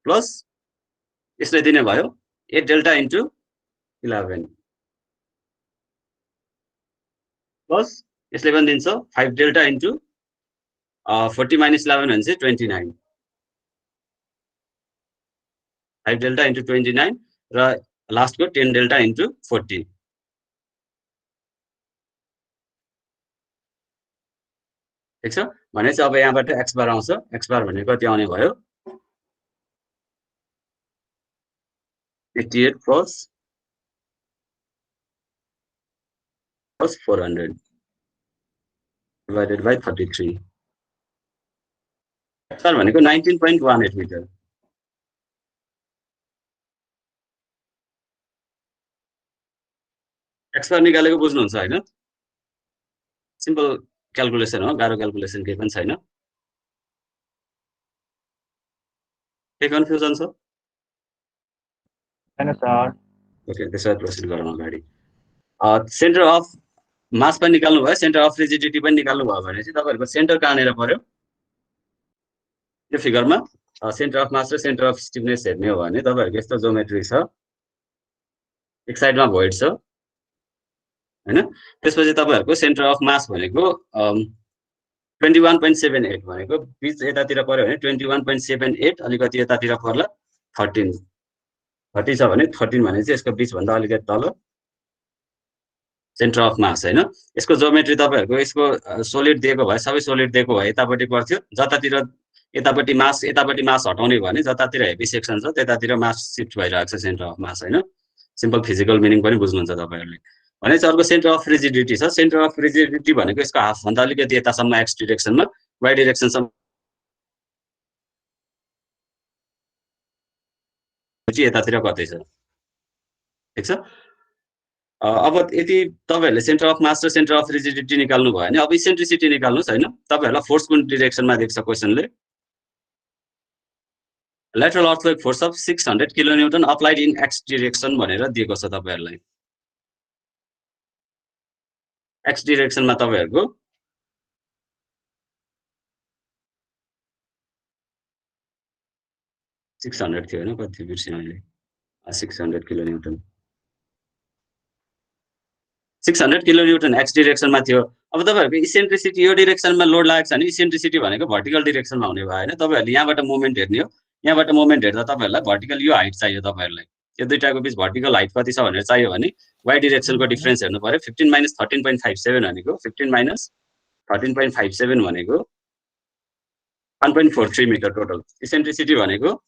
प्लस यसले दिने भयो 8 डेल्टा इन्टु 11 प्लस यसले पनि दिन्छ 5 डेल्टा इन्टु 40 माइनस 11 भनेपछि 29, 5 डेल्टा इन्टु 29 र लास्टको 10 डेल्टा इन्टु 40। ठिक छ, भनेपछि अब यहाँबाट एक्स बार आउँछ, एक्स बार भनेको कति आउने भयो? 88 प्लस 400 divided by 33, एक्स बार भनेको 19.18 मिटर। एक्स बार निकालेको बुझ्नुहुन्छ हैन? सिम्पल क्याल्कुलेसन हो, गाह्रो क्याल्कुलेसन केही पनि छैन। के कन्फ्युजन छ? छैन सर। ओके, त्यसो भए प्रोसिड गरौँ अगाडि। सेन्टर अफ मास पनि निकाल्नु भयो, सेन्टर अफ रिजिडिटी पनि निकाल्नु भयो भने चाहिँ तपाईहरुको सेन्टर कहाँनेर पर्यो? यो फिगरमा सेन्टर अफ मास र सेन्टर अफ स्टिफनेस हेर्ने हो भने तपाईहरुको यस्तो ज्योमेट्री छ, एक साइडमा भोइड छ हैन, त्यसपछि तपाईहरुको सेन्टर अफ मास भनेको 21.78 भनेको बीच यतातिर पर्यो भने 21.78 अलिकति यतातिर पर्ला 13, 30 छ भने 13 भने चाहिँ यसको बीच भन्दा अलिकति तल सेन्टर अफ मास हैन। यसको ज्योमेट्री तपाईहरुको यसको सोलिड दिएको भए, सबै सोलिड दिएको भए यतापट्टि पर्थ्यो, जतातिर यतापट्टि मास हटाउने भने जतातिर हेभी सेक्सन छ त्यतातिर मास शिफ्ट भइरहेको छ सेन्टर अफ मास हैन। सिम्पल फिजिकल मिनिङ पनि बुझ्नुहुन्छ तपाईहरुले। भनेपछि अर्को सेन्टर अफ रिजिडिटी छ, सेन्टर अफ रिजिडिटी भनेको यसको हाफ भन्दा अलिकति यतासम्म एक्स डाइरेक्सनमा, वाइ डाइरेक्सनसम्म यतातिर कतै छ। ठिक छ, अब यदि तपाईहरुले सेन्टर अफ मास र सेन्टर अफ रिजिडिटी निकाल्नु भयो भने अब इसेन्ट्रिसिटी निकाल्नुस् हैन। तपाईहरुलाई फोर्स कुन डाइरेक्सनमा दिएको छ क्वेशनले? lateral earthquake force of 600 kilonewton applied in x direction भनेर दिएको छ तपाईहरुलाई। x डाइरेक्सनमा तपाईहरुको सिक्स 600 थियो हैन, कति बिर्सेँ मैले, 600 किलोन्युटन, 600 किलोन्युटन एक्स डाइरेक्सनमा थियो। अब तपाईहरुको इसेन्ट्रिसिटी यो डाइरेक्सनमा लोड लागेको छ भने इसेन्ट्रिसिटी भनेको भर्टिकल डाइरेक्सनमा हुने भयो हैन। तपाईहरुले यहाँबाट मोमेन्ट हेर्ने हो, यहाँबाट मोमेन्ट हेर्दा तपाईहरुलाई भर्टिकल यो हाइट चाहियो, तपाईहरुलाई यो दुईटाको बीच भर्टिकल हाइट कति छ भनेर चाहियो भने वाइ डाइरेक्सनको डिफरेन्स हेर्नु पर्यो। 15 माइनस 13.57 भनेको 15 माइनस 13.57 भनेको 1.43 मिटर टोटल। इसेन्ट्रिसिटी भनेको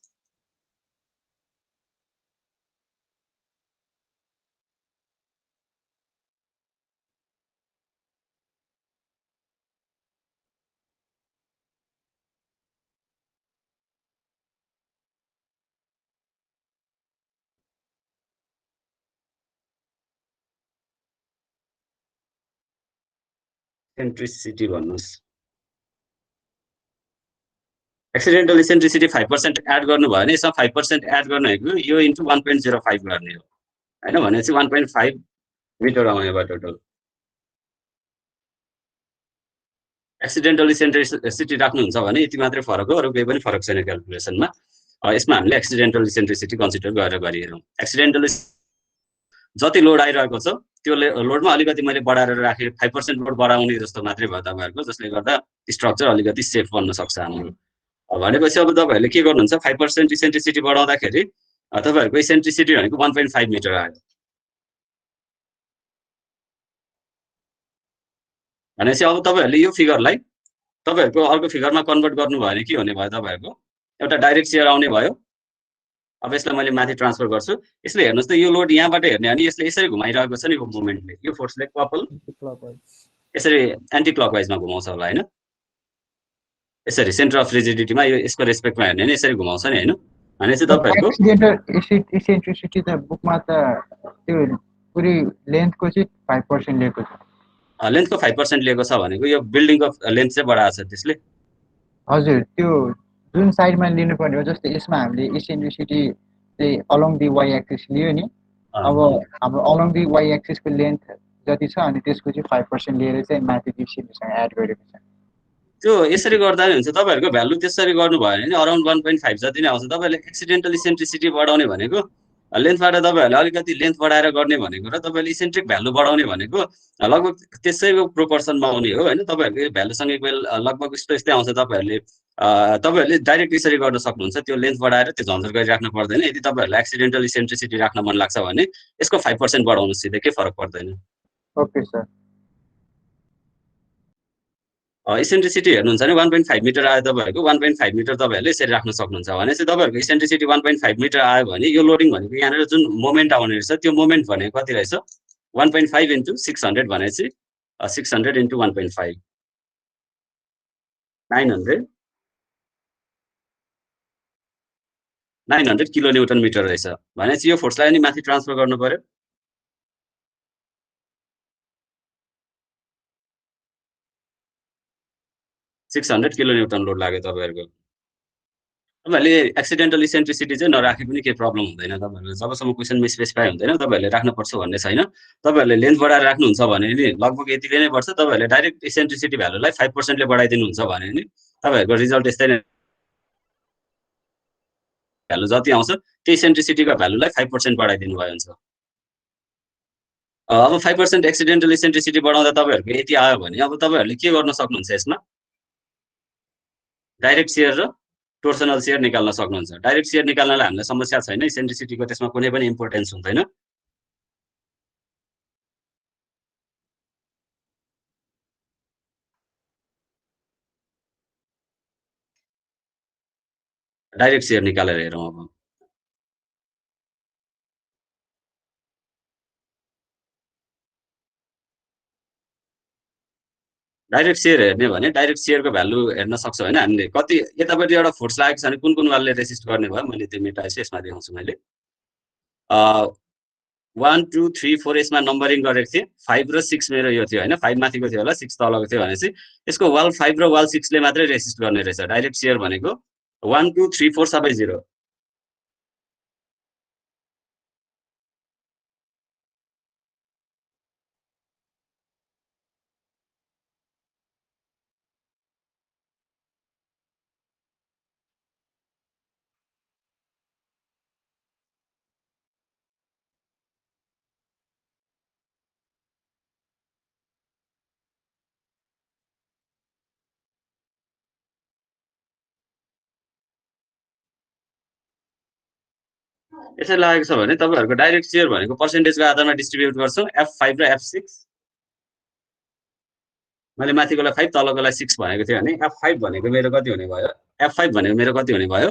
इसेन्ट्रिसिटी भन्नुस्, एक्सिडेन्टल इसेन्ट्रिसिटी 5% एड गर्नु भयो भने यसमा 5% एड गर्नु भनेको यो इन्टु 1.05 गर्ने हो हैन, भनेपछि 1.5 मिटर आउने भयो टोटल। एक्सिडेन्टल इसेन्ट्रिसिटी राख्नुहुन्छ भने यति मात्रै फरक हो, अरु केही पनि फरक छैन क्याल्कुलेसनमा। यसमा हामीले एक्सिडेन्टल इसेन्ट्रिसिटी कन्सिडर गरेर गरिहेरौँ। एक्सिडेन्टल जति लोड आइरहेको छ त्यो लोडमा अलिकति मैले बढाएर राखेँ, 5% लोड बढाउने जस्तो मात्रै भयो तपाईहरुको, जसले गर्दा स्ट्रक्चर अलिकति सेफ बन्न सक्छ हाम्रो। भनेपछि अब तपाईहरुले के गर्नुहुन्छ, 5% इसेन्ट्रिसिटी बढाउँदाखेरि तपाईहरुको इसेन्ट्रिसिटी भनेको 1.5 मिटर आयो। भनेपछि अब तपाईहरुले यो फिगरलाई तपाईहरुको अर्को फिगरमा कन्भर्ट गर्नु भयो भने के हुने भयो तपाईहरुको एउटा डाइरेक्ट शेयर आउने भयो। अब यसलाई मैले माथि ट्रान्सफर गर्छु। यसले हेर्नुस् त यो लोड यहाँबाट हेर्ने अनि यसले यसरी घुमाइरहेको छ नि यो मोमेन्टले। यो फोर्सले कपल Anti-clockwise. यसरी एन्टी क्लकवाइजमा घुमाउँछ होला हैन? यसरी सेन्टर अफ रिजिडिटीमा यो यसको रेस्पेक्टमा हेर्ने नि यसरी घुमाउँछ नि हैन? भनेपछि तपाईहरुको एक्सिडेन्टल इसेन्ट्रिसिटी त बुकमा त त्यो पुरै लेन्थको चाहिँ 5% लिएको छ। लेन्थको 5% लिएको छ भनेको यो बिल्डिङको लेन्थ चाहिँ बढाएको छ त्यसले। हजुर त्यो जुन साइडमा लिनुपर्ने हो जस्तै यसमा हामीले इसेन्ट्रिसिटी चाहिँ अलोङ दि वाइ एक्सिस लियो नि। अब हाम्रो अलोङ दि वाइ एक्सिसको लेन्थ जति छ अनि त्यसको चाहिँ 5% लिएर चाहिँ माथि इसेन्ट्रीसँग एड गरेको छ। त्यो यसरी गर्दा नि हुन्छ। तपाईहरुको भ्यालु त्यसरी गर्नु भयो भने अराउन्ड 1.5 जति नै आउँछ। तपाईले एक्सिडेन्टल इसेन्ट्रिसिटी बढाउने भनेको लेन्थबाट तपाईहरुले अलिकति लेन्थ बढाएर गर्ने भनेको र तपाईले इसेन्ट्रिक भ्यालु बढाउने भनेको लगभग त्यसैको प्रोपोर्सनमा आउने हो हैन? तपाईहरुको यो भ्यालुसँग इक्वल लगभग यस्तै आउँछ। तपाईहरुले डाइरेक्ट यसरी गर्न सक्नुहुन्छ। त्यो लेन्थ बढाएर त्यो झन्झट गरिराख्नु पर्दैन। यदि तपाईहरुलाई एक्सिडेन्टल इसेन्ट्रिसिटी राख्न मन लाग्छ भने यसको 5% बढाउनुस् सिधै के फरक पर्दैन। Okay sir. इसेन्ट्रिसिटी हेर्नुहुन्छ भने 1.5 मिटर आयो तपाईहरुको 1.5 मिटर तपाईहरुले यसरी राख्न सक्नुहुन्छ। भनेपछि तपाईहरुको इसेन्ट्रिसिटी 1.5 मिटर आयो भने यो लोडिङ भनेको यहाँनिर जुन मोमेन्ट आउने रहेछ त्यो मोमेन्ट भनेको कति रहेछ 1.5 * 600 भनेपछि 600 * 1.5 900 किलो न्युटन मिटर रहेछ। भनेपछि यो फोर्सलाई अनि माथि ट्रान्सफर गर्नु पर्यो। सिक्स 600 किलो न्युटन लोड लाग्यो तपाईहरुको। तपाईहरुले एक्सिडेन्टल इसेन्ट्रिसिटी चाहिँ नराखे पनि केही प्रब्लम हुँदैन। तपाईहरुले जबसम्म क्वेशनमा स्पेसिफाई हुँदैन तपाईहरुले राख्नुपर्छ भन्ने छैन। तपाईहरुले लेन्थ बढाएर राख्नुहुन्छ भने नि लगभग यतिले नै पर्छ। तपाईहरुले डाइरेक्ट इसेन्ट्रिसिटी भ्यालुलाई 5% ले बढाइदिनुहुन्छ भने नि तपाईहरुको रिजल्ट यस्तै नै भ्यालु जति आउँछ त्यो इसेन्ट्रिसिटीको भ्यालुलाई 5% बढाइदिनु भयो हुन्छ। अब 5% एक्सिडेन्टल इसेन्ट्रिसिटी बढाउँदा तपाईहरुको यति आयो भने अब तपाईहरुले के गर्न सक्नुहुन्छ यसमा डाइरेक्ट शेयर र टोर्सनल शेयर निकाल्न सक्नुहुन्छ। डाइरेक्ट शेयर निकाल्नलाई हामीलाई समस्या छैन। इसेन्ट्रिसिटीको त्यसमा कुनै पनि इम्पोर्टेन्स हुँदैन। डाइरेक्ट शेयर निकालेर हेरौँ अब। डाइरेक्ट शेयर हेर्ने भने डाइरेक्ट शेयरको भ्यालु हेर्न सक्छौँ हैन हामीले। कति यतापट्टि एउटा फोर्स लागेको छ भने कुन वालले रेसिस्ट गर्ने भयो मैले त्यो मेटाएछु यसमा देखाउँछु मैले। 1 2 3 4 यसमा नम्बरिङ गरेको थिएँ। 5 र 6 मेरो यो थियो हैन। 5 माथिको थियो होला 6 तलको थियो भनेपछि यसको वाल 5 र वाल 6 ले मात्रै रेसिस्ट गर्ने रहेछ। डाइरेक्ट शेयर भनेको 1 2 3 4 सबै 0। यसरी लागेको छ भने तपाईहरुको डाइरेक्ट शेयर भनेको पर्सेन्टेजको आधारमा डिस्ट्रिब्युट गर्छौं F5 र F6। मैले माथिकोलाई 5 तलकोलाई 6 भनेको थिएँ भने F5 भनेको मेरो कति हुने भयो F5 भनेको मेरो कति हुने भयो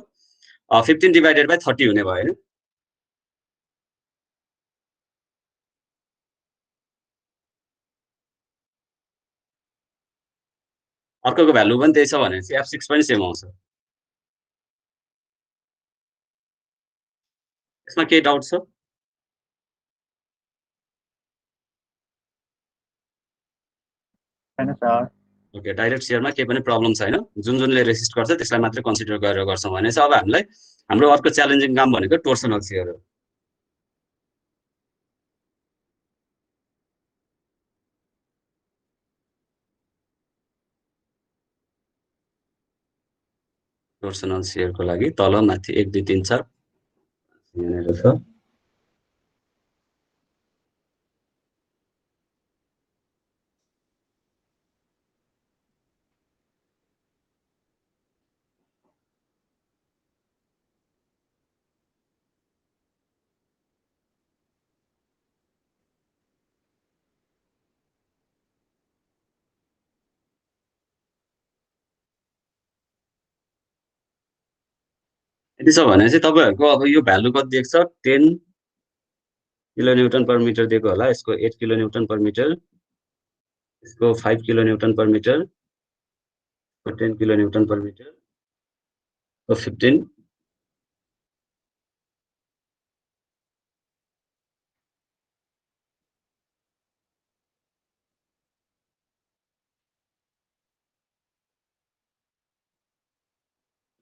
15/30 हुने भयो हैन। अर्कोको भ्यालु पनि त्यही छ भनेपछि F6 पनि सेम आउँछ। यसमा केही डाउट छ? हैन सर। ओके डाइरेक्ट शेयरमा केही पनि प्रब्लम छैन। जुनले रेसिस्ट गर्छ त्यसलाई मात्रै कन्सिडर गरेर गर्छौं भनेपछि अब हामीलाई हाम्रो अर्को च्यालेन्जिङ काम भनेको टोर्सनल शेयर हो। टोर्सनल शेयरको लागि तल माथि 1 2 3 4 यहाँनिर छ। यति छ भने चाहिँ तपाईहरुको अब यो भ्यालु कति दिएको छ 10 किलोन्युटन पर मिटर दिएको होला यसको 8 किलोन्युटन पर मिटर यसको 5 किलोन्युटन पर मिटर 10 किलोन्युटन पर मिटर 15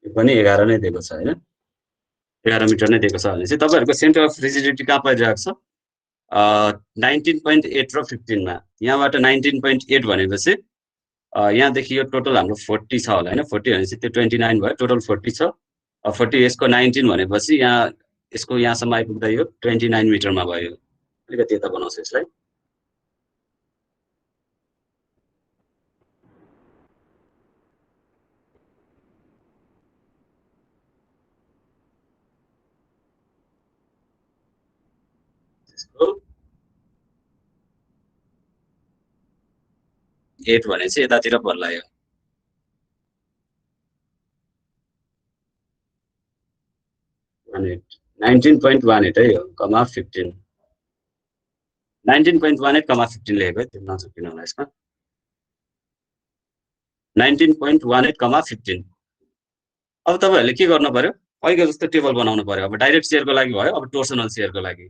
यो पनि 11 नै दिएको छ हैन 11 मिटर नै दिएको छ भने चाहिँ तपाईहरुको सेन्टर अफ रिजिडिटी कहाँ परिरहेको छ 19.8 र 15 मा यहाँबाट 19.8 भनेपछि यहाँदेखि यो टोटल हाम्रो 40 छ होला हैन 40 भनेपछि त्यो 29 भयो टोटल 40 छ 40 यसको 19 भनेपछि यहाँ यसको यहाँसम्म आइपुग्दा यो 29 मिटरमा भयो अलिकति यता बनाउँछु यसलाई यसको 8 भनेपछि यतातिर पर्ला यो 19.18 है यो कमा 15 19.18 कमा 15 लेखेको है त्यो नचुकिनु होला यसमा 19.18 कमा 15 अब तपाईहरुले के गर्नु पर्यो अहिले जस्तो टेबल बनाउनु पर्यो अब डाइरेक्ट शेयरको लागि भयो अब टोर्सनल शेयरको लागि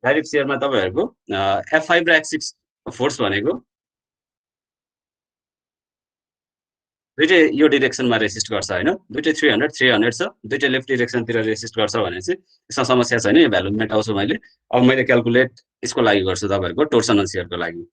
डाइरेक्ट शेयरमा तपाईहरुको F5 र X6 फोर्स भनेको दुईटै यो डाइरेक्सनमा रेसिस्ट गर्छ हैन दुईटै 300 300 छ दुईटै लेफ्ट डाइरेक्सनतिर रेसिस्ट गर्छ भने चाहिँ यसमा समस्या छैन यो भ्यालु मेटाउँछु मैले अब मैले क्याल्कुलेट यसको लागि गर्छु तपाईहरुको टोर्सनल शेयरको लागि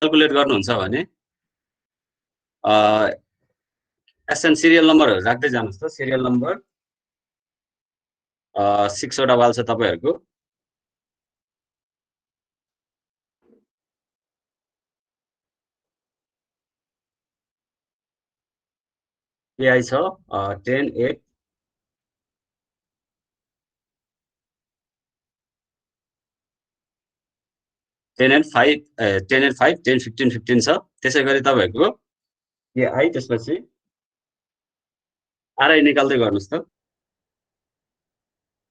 क्याल्कुलेट गर्नुहुन्छ भने एसएन सिरियल नम्बरहरु राख्दै जानुस् त सिरियल नम्बर 6 वटा वाल छ तपाईहरुको AI छ 10 8 10 and 5 10 and 5 10 15 15 छ त्यसैगरी तपाईहरुको AI त्यसपछि RI निकाल्दै गर्नुस् त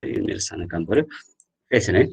यो मेरो सानो काम पर्यो एकछिन है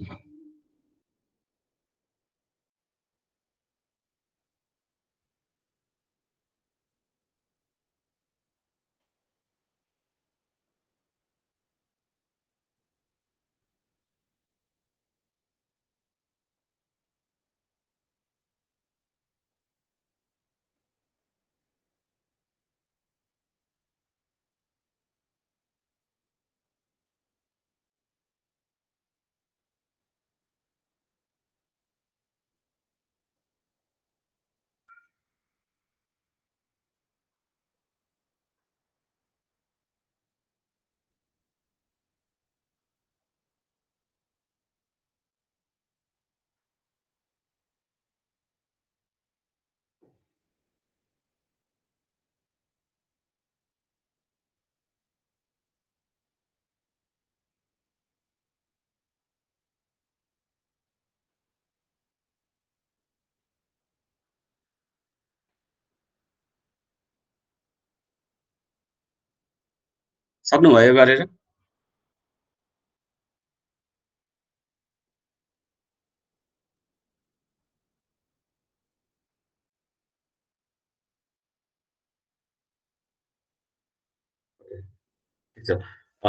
सक्नुभयो गरेर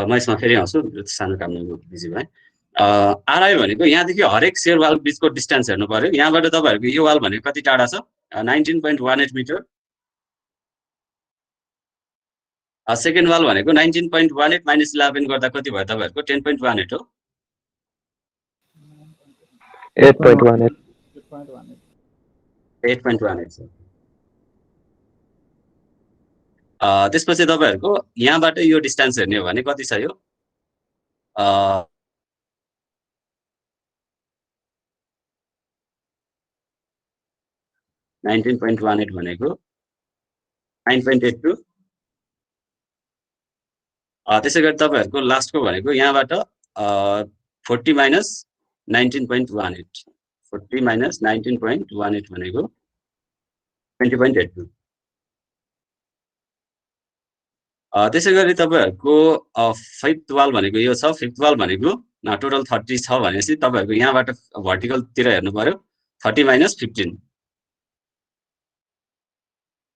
म यसमा फेरि आउँछु सानो काममा बिजी भएँ आरआई भनेको यहाँदेखि हरेक शेयर वाल बीचको डिस्टेन्स हेर्नु पर्यो यहाँबाट तपाईहरुको यो वाल भनेको कति टाढा छ 19.18 मिटर सेकेन्ड वाल भनेको 19.18 माइनस 11 गर्दा कति भयो तपाईहरुको 10.18 हो 8.18 8.18 छ त्यसपछि तपाईहरुको यहाँबाट यो डिस्टेन्स हेर्ने हो भने कति छ यो 19.18 भनेको 9.82 त्यसै गरी तपाईहरुको लास्टको भनेको यहाँबाट 40 माइनस 19.18 40 माइनस 19.18 भनेको 20.82 त्यसै गरी तपाईहरुको फिफ्थ वाल भनेको यो छ फिफ्थ वाल भनेको टोटल 30 छ भनेपछि तपाईहरुको यहाँबाट भर्टिकल तिर हेर्नु पर्यो 30 माइनस 15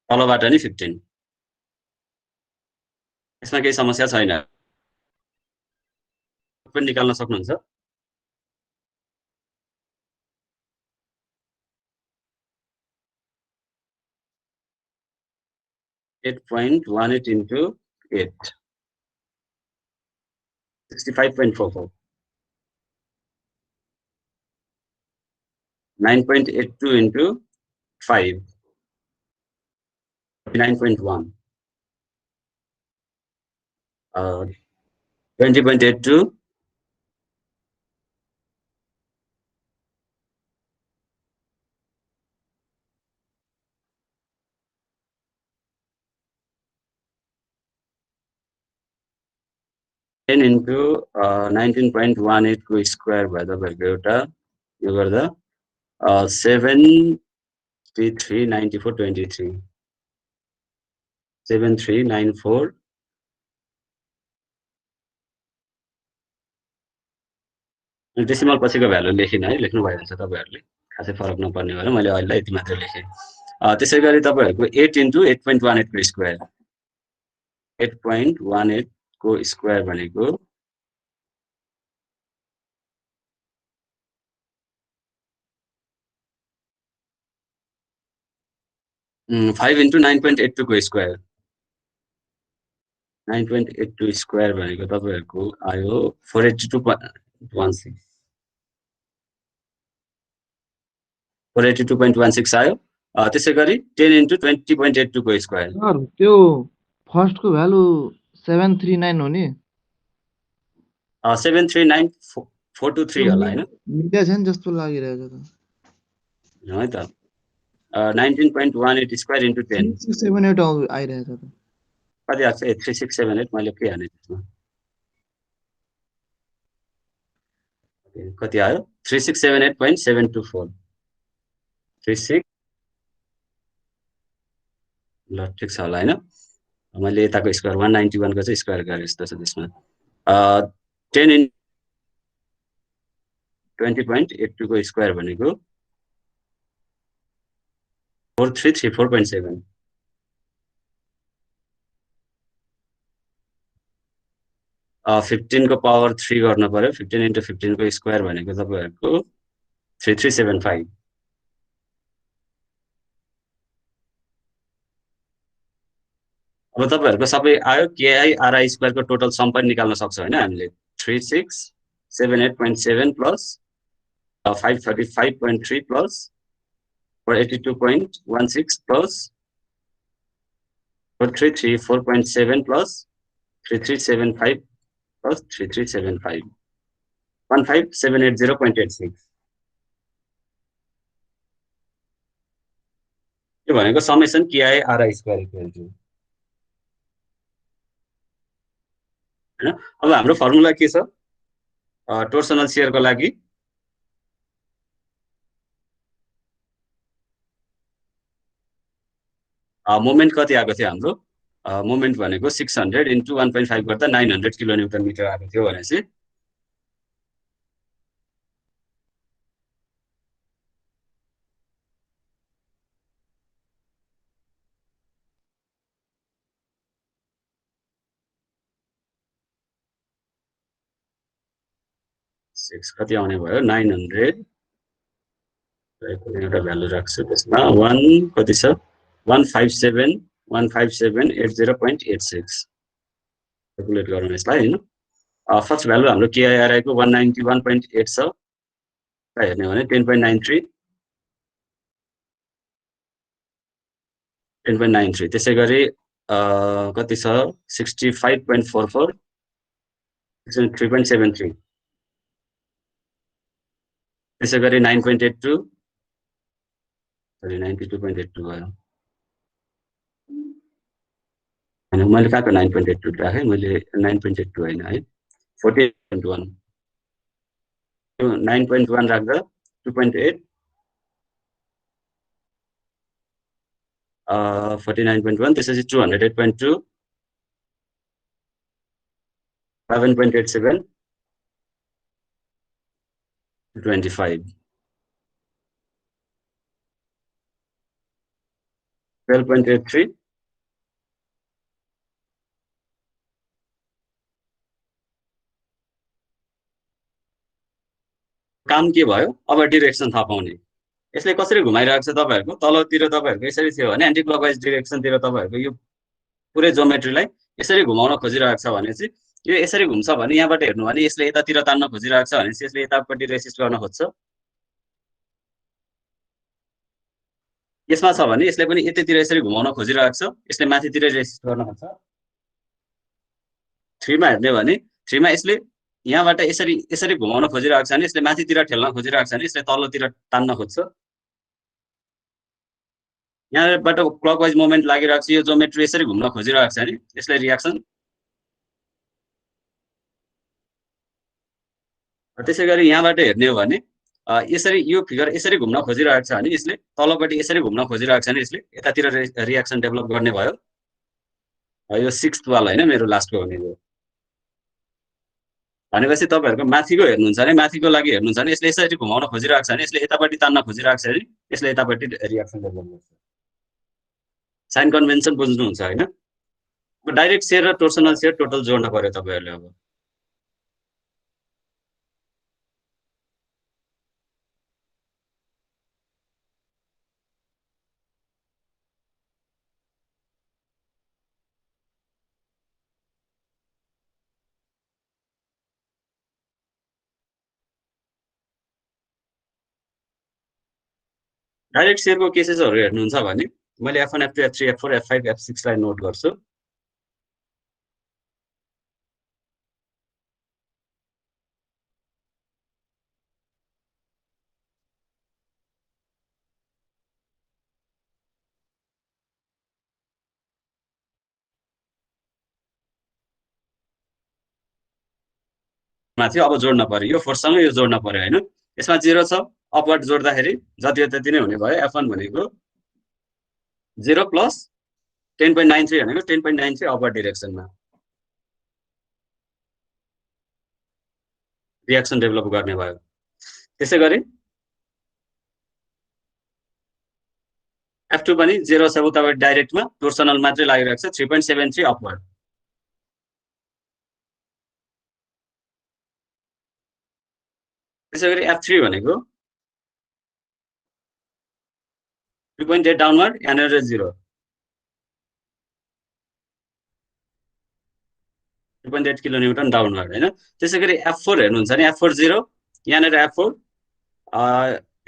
तलबाट नि 15 यसमा केही समस्या छैन पनि निकाल्न सक्नुहुन्छ 8.18 into 8 65.44 9.82 into 5 9.1 20.82 10 into 19.18 को स्क्वायर भयो तपाईहरुको एउटा यो गर्दा 739423 7394 डेसिमल पछिको भ्यालु लेखिन है लेख्नु भइहाल्छ तपाईहरुले खासै फरक नपर्ने भएर मैले अहिले यति मात्र लेखे त्यसै गरी तपाईहरुको 8 into 8.18 को स्क्वायर 8.18 को स्क्वायर भनेको 5 into 9.82 को स्क्वायर 9.82 स्क्वायर भनेको तपाईहरुको आयो 482.16 482.16 आयो त्यसै गरी 10 into 20.82 को स्क्वायर सर त्यो फर्स्ट को भ्यालु 739 हो नि 739423 होला हैन मिल्दै छैन जस्तो लागिरहेको छ है त 19.18 स्क्वायर into 10 3678 आइरहेको छ कति आछ 3678 मैले के हाने त्यसमा कति आयो 3678.724 36 ल ठिक छ होला हैन मैले यताको स्क्वायर 191 को चाहिँ स्क्वायर गरे जस्तो छ त्यसमा 10 in 20.82 को स्क्वायर भनेको 4334.7 15 को पावर 3 गर्न पर्यो 15 into 15 को स्क्वायर भनेको तपाईहरुको 3375 अब तपाईहरुको सबै आयो KI RI स्क्वायर को टोटल सम पनि निकाल्न सक्छौं हैन हामीले 3678.7 plus 535.3 plus 482.16 plus 4334.7 plus 3375 plus 3375 15780.86 यो भनेको summation KI RI square equal to हैन अब हाम्रो फर्मुला के छ टोर्सनल शियरको लागि मोमेन्ट कति आएको थियो हाम्रो मोमेन्ट भनेको 600 into 1.5 गर्दा 900 किलोन्युटन मिटर आएको थियो भनेपछि कति आउने भयो 900 एउटा भ्यालु राख्छु त्यसमा 1 कति छ 15780.86 क्याल्कुलेट गरौँ यसलाई हैन फर्स्ट भ्यालु हाम्रो KIRI को 191.8 छ हेर्ने भने 10.93 10.93 त्यसै गरी कति छ 65.44 3.73 त्यसै गरी 9.82 सरी 92.82 भयो हैन मैले कहाँको 9.82 राखेँ मैले 9.82 हैन है 48.1 त्यो 9.1 राख्दा 2.8 49.1 त्यसपछि 208.2 11.87 25 12.83 काम के भयो अब डिरेक्सन थाहा पाउने यसले कसरी घुमाइरहेको छ तपाईहरुको तलतिर तपाईहरुको यसरी थियो भने एन्टी क्लकवाइज डिरेक्सनतिर तपाईहरुको यो पुरै ज्योमेट्रीलाई यसरी घुमाउन खोजिरहेको छ भने चाहिँ यो यसरी घुम्छ भने यहाँबाट हेर्नु भने यसले यतातिर तान्न खोजिरहेको छ भने यसले यतापट्टि रेसिस्ट गर्न खोज्छ यसमा छ भने यसले पनि यतितिर यसरी घुमाउन खोजिरहेको छ यसले माथितिर रेसिस्ट गर्न खोज्छ 3 मा हेर्ने भने 3 मा यसले यहाँबाट यसरी यसरी घुमाउन खोजिरहेको छ भने यसले माथितिर ठेल्न खोजिरहेको छ भने यसले तल्लोतिर तान्न खोज्छ यहाँबाट क्लकवाइज मोमेन्ट लागिरहेको छ यो ज्योमेट्री यसरी घुम्न खोजिरहेको छ भने यसले रियाक्सन त्यसैगरी यहाँबाट हेर्ने हो भने यसरी यो फिगर यसरी घुम्न खोजिरहेको छ भने यसले तलपट्टि यसरी घुम्न खोजिरहेको छ भने यसले यतातिर रियाक्सन डेभलप गर्ने भयो यो 6th वाला हैन मेरो लास्टको भनेको भनेपछि तपाईहरुको माथिको हेर्नुहुन्छ भने माथिको लागि हेर्नुहुन्छ भने यसले यसरी घुमाउन खोजिरहेको छ भने यसले यतापट्टि तान्न खोजिरहेको छ भने यसले यतापट्टि रियाक्सन डेभलप गर्छ साइन कन्भेन्सन बुझ्नुहुन्छ हैन डाइरेक्ट शेयर र टोर्सनल शेयर टोटल जोड्न पर्यो तपाईहरुले अब डाइरेक्ट शेयरको केसेसहरु हेर्नुहुन्छ भने मैले F1 F2 F3 F4 F5 F6 लाई नोट गर्छु माथि अब जोड्न पर्यो यो फोर्ससँग यो जोड्न पर्यो हैन यसमा 0 छ अपवर्ड जोड्दाखेरि जति हो त्यति नै हुने भयो F1 भनेको 0 प्लस 10.93 भनेको 10.93 अपवर्ड डिरेक्सनमा रियाक्सन डेभलप गर्ने भयो त्यसैगरी F2 पनि 0 छ उताबाट डाइरेक्टमा टोर्सनल मात्रै लागिरहेको छ 3.73 अपवर्ड त्यसैगरी F3 भनेको 3.8 डाउनवर्ड यहाँनिर 0 3.8 किलोन्युटन डाउनवर्ड हैन त्यसैगरी F4 हेर्नुहुन्छ भने F4 0 यहाँनिर F4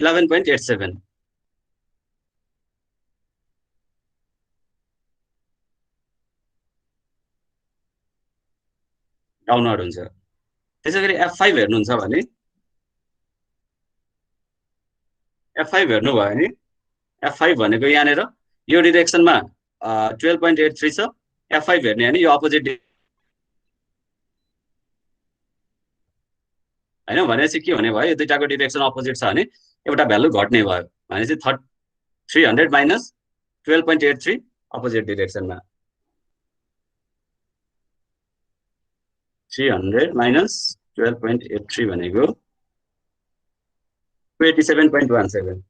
11.87 डाउनवर्ड हुन्छ त्यसैगरी F5 हेर्नुहुन्छ भने F5 हेर्नु भयो भने F5 भनेको यहाँनिर यो डिरेक्सनमा 12.83 छ F5 हेर्ने भने यो अपोजिट हैन भनेपछि के हुने भयो यो दुईटाको डिरेक्सन अपोजिट छ भने एउटा भ्यालु घट्ने भयो भनेपछि 300 माइनस 12.83 अपोजिट डिरेक्सनमा 300 माइनस 12.83 भनेको 287.17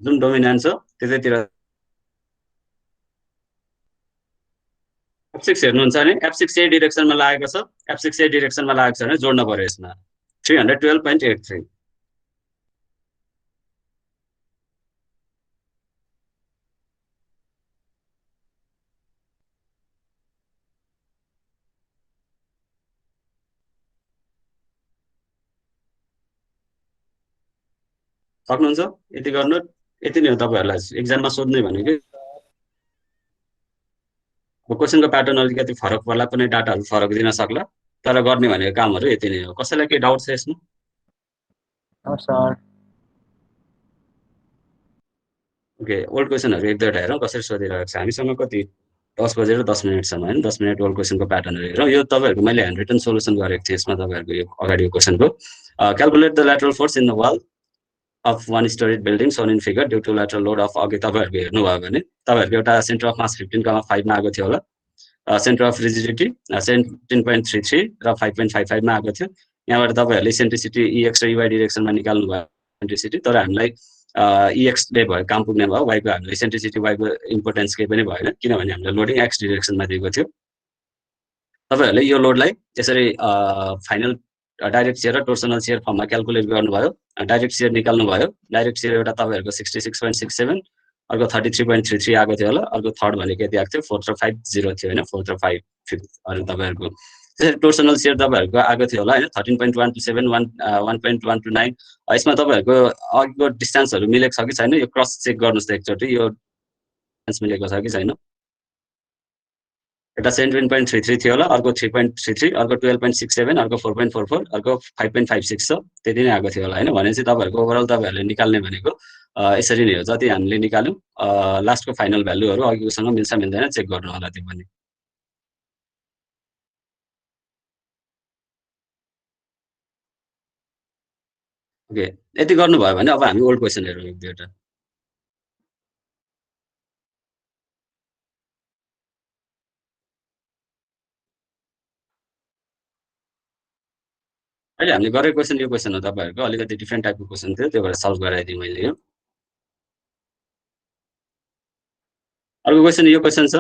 जुन डोमिनेन्ट छ त्यतैतिर F6 हेर्नुहुन्छ भने F6 A डिरेक्सनमा लागेको छ F6 A डिरेक्सनमा लागेको छ भने जोड्न पर्यो यसमा 312.83 सक्नुहुन्छ यति गर्नु यति नै हो तपाईहरुलाई एक्जाममा सोध्ने भनेको क्वेशनको प्याटर्न अलिकति फरक पर्ला कुनै डाटाहरु फरक दिन सक्ला तर गर्ने भनेको कामहरु यति नै हो कसैलाई के डाउट छ यसमा नो सर। ओके ओल्ड क्वेसनहरू एक दुईवटा हेरौँ कसरी सोधिरहेको छ हामीसँग कति 10 बजेर 10 मिनटसम्म होइन 10 मिनट ओल्ड क्वेसनको प्याटर्नहरू हेरौँ यो तपाईँहरूको मैले ह्यान्ड रिटन सोल्युसन गरेको थिएँ यसमा तपाईँहरूको यो अगाडिको क्वेसनको calculate the lateral force in the wall of one storey building shown in figure due to lateral load of अघि तपाईँहरूको हेर्नुभयो भने तपाईँहरूको एउटा सेन्टर अफ मास 15,5 मा आएको थियो होला सेन्टर अफ रिजिडिटी 17.33 र 5.55 मा आएको थियो यहाँबाट तपाईँहरूले इसेन्ट्रिसिटी इएक्स र युवाई डिरेक्सनमा निकाल्नु भयो इसेन्ट्रिसिटी तर हामीलाई इएक्स ले भयो काम पुग्ने भयो वाईको हामीले इसेन्ट्रिसिटी वाईको इम्पोर्टेन्स केही पनि भएन किनभने हामीले लोडिङ एक्स डिरेक्सनमा दिएको थियो तपाईँहरूले यो लोडलाई यसरी फाइनल डाइरेक्ट सियर र टोर्सनल सियर फर्ममा क्यालकुलेट गर्नुभयो डाइरेक्ट सियर निकाल्नु भयो डाइरेक्ट सियर एउटा तपाईँहरूको 66.67 अर्को 33.33 आएको थियो होला अर्को थर्ड भनेको यति आएको थियो 4.50 थियो होइन 4.5 अरू तपाईँहरूको त्यसरी टोर्सनल सियर तपाईँहरूको आएको थियो होला होइन 13.127 1.129 यसमा तपाईँहरूको अघिको डिस्टेन्सहरू मिलेको छ कि छैन यो क्रस चेक गर्नुहोस् त एकचोटि यो डिस्टेन्स मिलेको छ कि छैन एउटा 17.33 थियो होला अर्को 3.33 अर्को 12.67 अर्को 4.44 अर्को 5.56 छ त्यति नै आएको थियो होला होइन भनेपछि तपाईँहरूको ओभरअल तपाईँहरूले निकाल्ने भनेको यसरी नै हो जति हामीले निकाल्यौँ लास्टको फाइनल भ्यालुहरू अघिकोसँग मिल्छ मिल्दैन चेक गर्नु होला त्यो पनि ओके यति गर्नुभयो भने अब हामी ओल्ड क्वेसन हेरौँ एक दुईवटा अहिले हामीले गरेको क्वेसन यो क्वेसन हो तपाईँहरूको अलिकति डिफ्रेन्ट टाइपको क्वेसन थियो त्यो भएर सल्भ गराइदिएँ मैले यो अर्को क्वेसन यो क्वेसन छ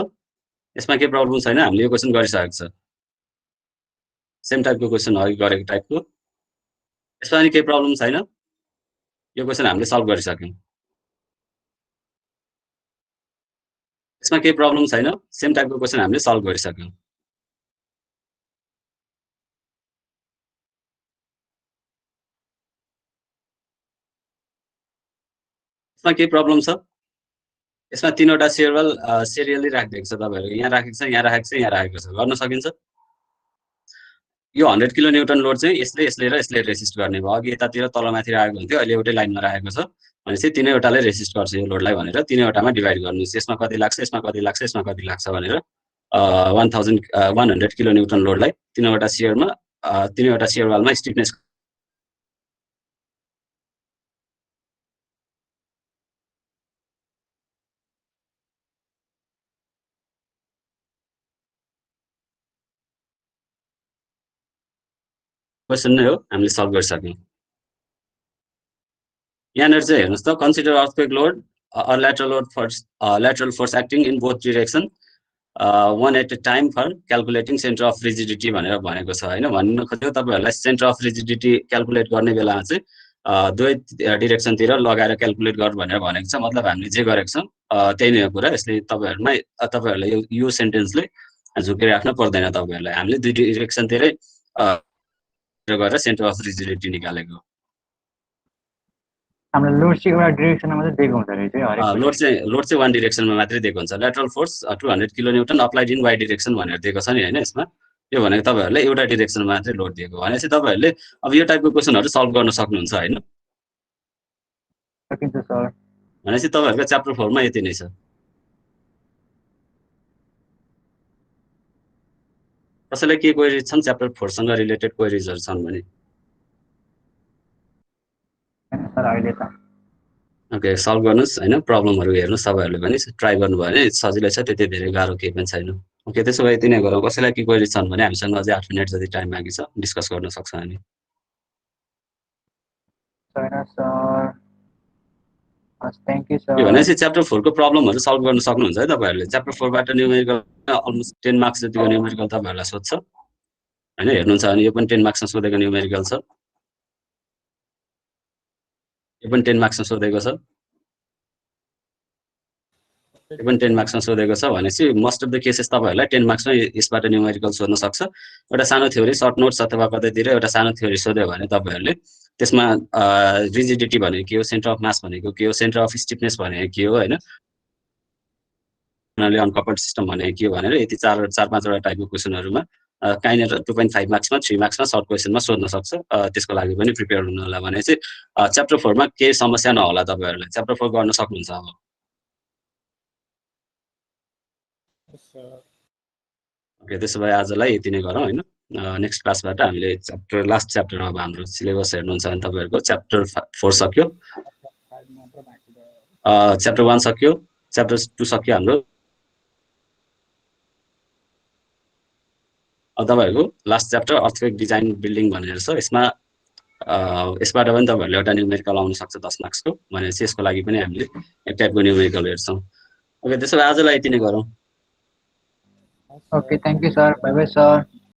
यसमा केही प्रब्लम छैन हामीले यो क्वेसन गरिसकेको छ सेम टाइपको क्वेसन अघि गरेको टाइपको यसमा पनि केही प्रब्लम छैन यो क्वेसन हामीले सल्भ गरिसक्यौँ यसमा केही प्रब्लम छैन सेम टाइपको क्वेसन हामीले सल्भ गरिसक्यौँ यसमा केही प्रब्लम छ यसमा तीनवटा सिरियल सिरियली राखिदिएको छ तपाईँहरू यहाँ राखेको छ यहाँ राखेको छ यहाँ राखेको छ गर्न सकिन्छ यो 100 किलो न्युटन लोड चाहिँ यसले र यसले रेसिस्ट गर्ने भयो अघि यतातिर तलमाथि राखेको हुन्थ्यो अहिले एउटै लाइनमा राखेको छ भनेपछि तीनैवटाले रेसिस्ट गर्छ यो लोडलाई भनेर तीनैवटामा डिभाइड गर्नुहोस् यसमा कति लाग्छ यसमा कति लाग्छ यसमा कति लाग्छ भनेर 100 किलो न्युटन लोडलाई तीनवटा सियर वालमा स्टिफनेस क्वेसन नै हो हामीले सल्भ गरिसक्यौँ यहाँनिर चाहिँ हेर्नुहोस् त consider earthquake load lateral force acting in both direction one at a time for calculating center of rigidity भनेर भनेको छ हैन भन्नु खोजेको तपाईहरुलाई सेन्टर अफ रिजिडिटी क्याल्कुलेट गर्ने बेलामा चाहिँ दुवै डाइरेक्सनतिर लगाएर क्याल्कुलेट गर भनेर भनेको छ मतलब हामीले जे गरेको छौं त्यही नै हो कुरा यसले तपाईहरुलाई यो सेन्टेन्सले झुकेर राख्न पर्दैन तपाईहरुलाई हामीले दुई डाइरेक्सनतिरै गरेर सेन्टर अफ रिजिडिटी निकालेको हाम्रो लोड चाहिँ एउटा डाइरेक्सनमा मात्रै दिएको हुन्छ रहेछ हरेक लोड चाहिँ वान डाइरेक्सनमा मात्रै दिएको हुन्छ lateral force 200 kilo newton applied in Y direction भनेर दिएको छ नि हैन यसमा यो भनेको तपाईहरुले एउटा डाइरेक्सनमा मात्रै लोड दिएको भनेपछि तपाईहरुले अब यो टाइपको क्वेशनहरु सल्भ गर्न सक्नुहुन्छ हैन सकिन्छ सर भनेपछि तपाईहरुको च्याप्टर 4 मा यति नै छ कसैलाई के क्वेरी छन् च्याप्टर 4 सँग रिलेटेड क्वेरीजहरु छन् भने सर अहिले त ओके सल्भ गर्नुस् हैन प्रब्लमहरु हेर्नुस् तपाईहरुले पनि ट्राई गर्नु भयो भने सजिलै छ त्यति धेरै गाह्रो केही पनि छैन ओके त्यसो भए यति नै गरौँ कसैलाई के क्वेरी छन् भने हामीसँग अझै 8 मिनेट जति टाइम बाँकी छ डिस्कस गर्न सक्छौं हामी छैन सर थ्यांक यू सर यो भनेपछि च्याप्टर 4 को प्रब्लमहरु सल्भ गर्न सक्नुहुन्छ है तपाईहरुले च्याप्टर 4 बाट न्यूमेरिकल अलमोस्ट 10 मार्क्स जतिको न्यूमेरिकल तपाईहरुलाई सोध्छ हैन हेर्नुहुन्छ भने यो पनि 10 मार्क्समा सोधेको न्यूमेरिकल छ यो पनि 10 मार्क्समा सोधेको छ यो पनि 10 मार्क्समा सोधेको छ भनेपछि मोस्ट अफ द केसेस तपाईहरुलाई 10 मार्क्समा यसबाट न्यूमेरिकल सोध्न सक्छ एउटा सानो थ्योरी सर्ट नोट्स अथवा कतैतिर एउटा सानो थ्योरी सोध्यो भने तपाईहरुले त्यसमा रिजिडिटी भनेको के हो सेन्टर अफ मास भनेको के हो सेन्टर अफ स्टिफनेस भनेको के हो हैन अनकपल्ड सिस्टम भनेको के हो भनेर यति 4-5 वटा टाइपको क्वेशनहरुमा काइन्ड 2.5 मार्क्समा 3 मार्क्समा सर्ट क्वेसनमा सोध्न सक्छ। त्यसको लागि पनि प्रिपेयर हुनु होला भने चाहिँ च्याप्टर 4 मा केही समस्या नहोला तपाईहरुलाई। च्याप्टर 4 गर्न सक्नुहुन्छ अब। ओके, त्यसो भए आजलाई यति नै गरौँ हैन। नेक्स्ट क्लासबाट हामीले लास्ट च्याप्टर अब हाम्रो सिलेबस हेर्नुहुन्छ भने तपाईहरुको च्याप्टर 4 सक्यो, च्याप्टर 1 सक्यो, च्याप्टर 2 सक्यो हाम्रो। अब तपाईहरुको last chapter earthquake design building भनेर छ। यसबाट पनि तपाईहरुले एउटा न्युमेरिकल आउन सक्छ 10 मार्क्सको। भनेपछि यसको लागि पनि हामीले एक टाइपको न्युमेरिकल हेर्छौं। ओके, त्यसो भए आजलाई यति नै गरौँ। Okay, thank you sir. Bye bye sir.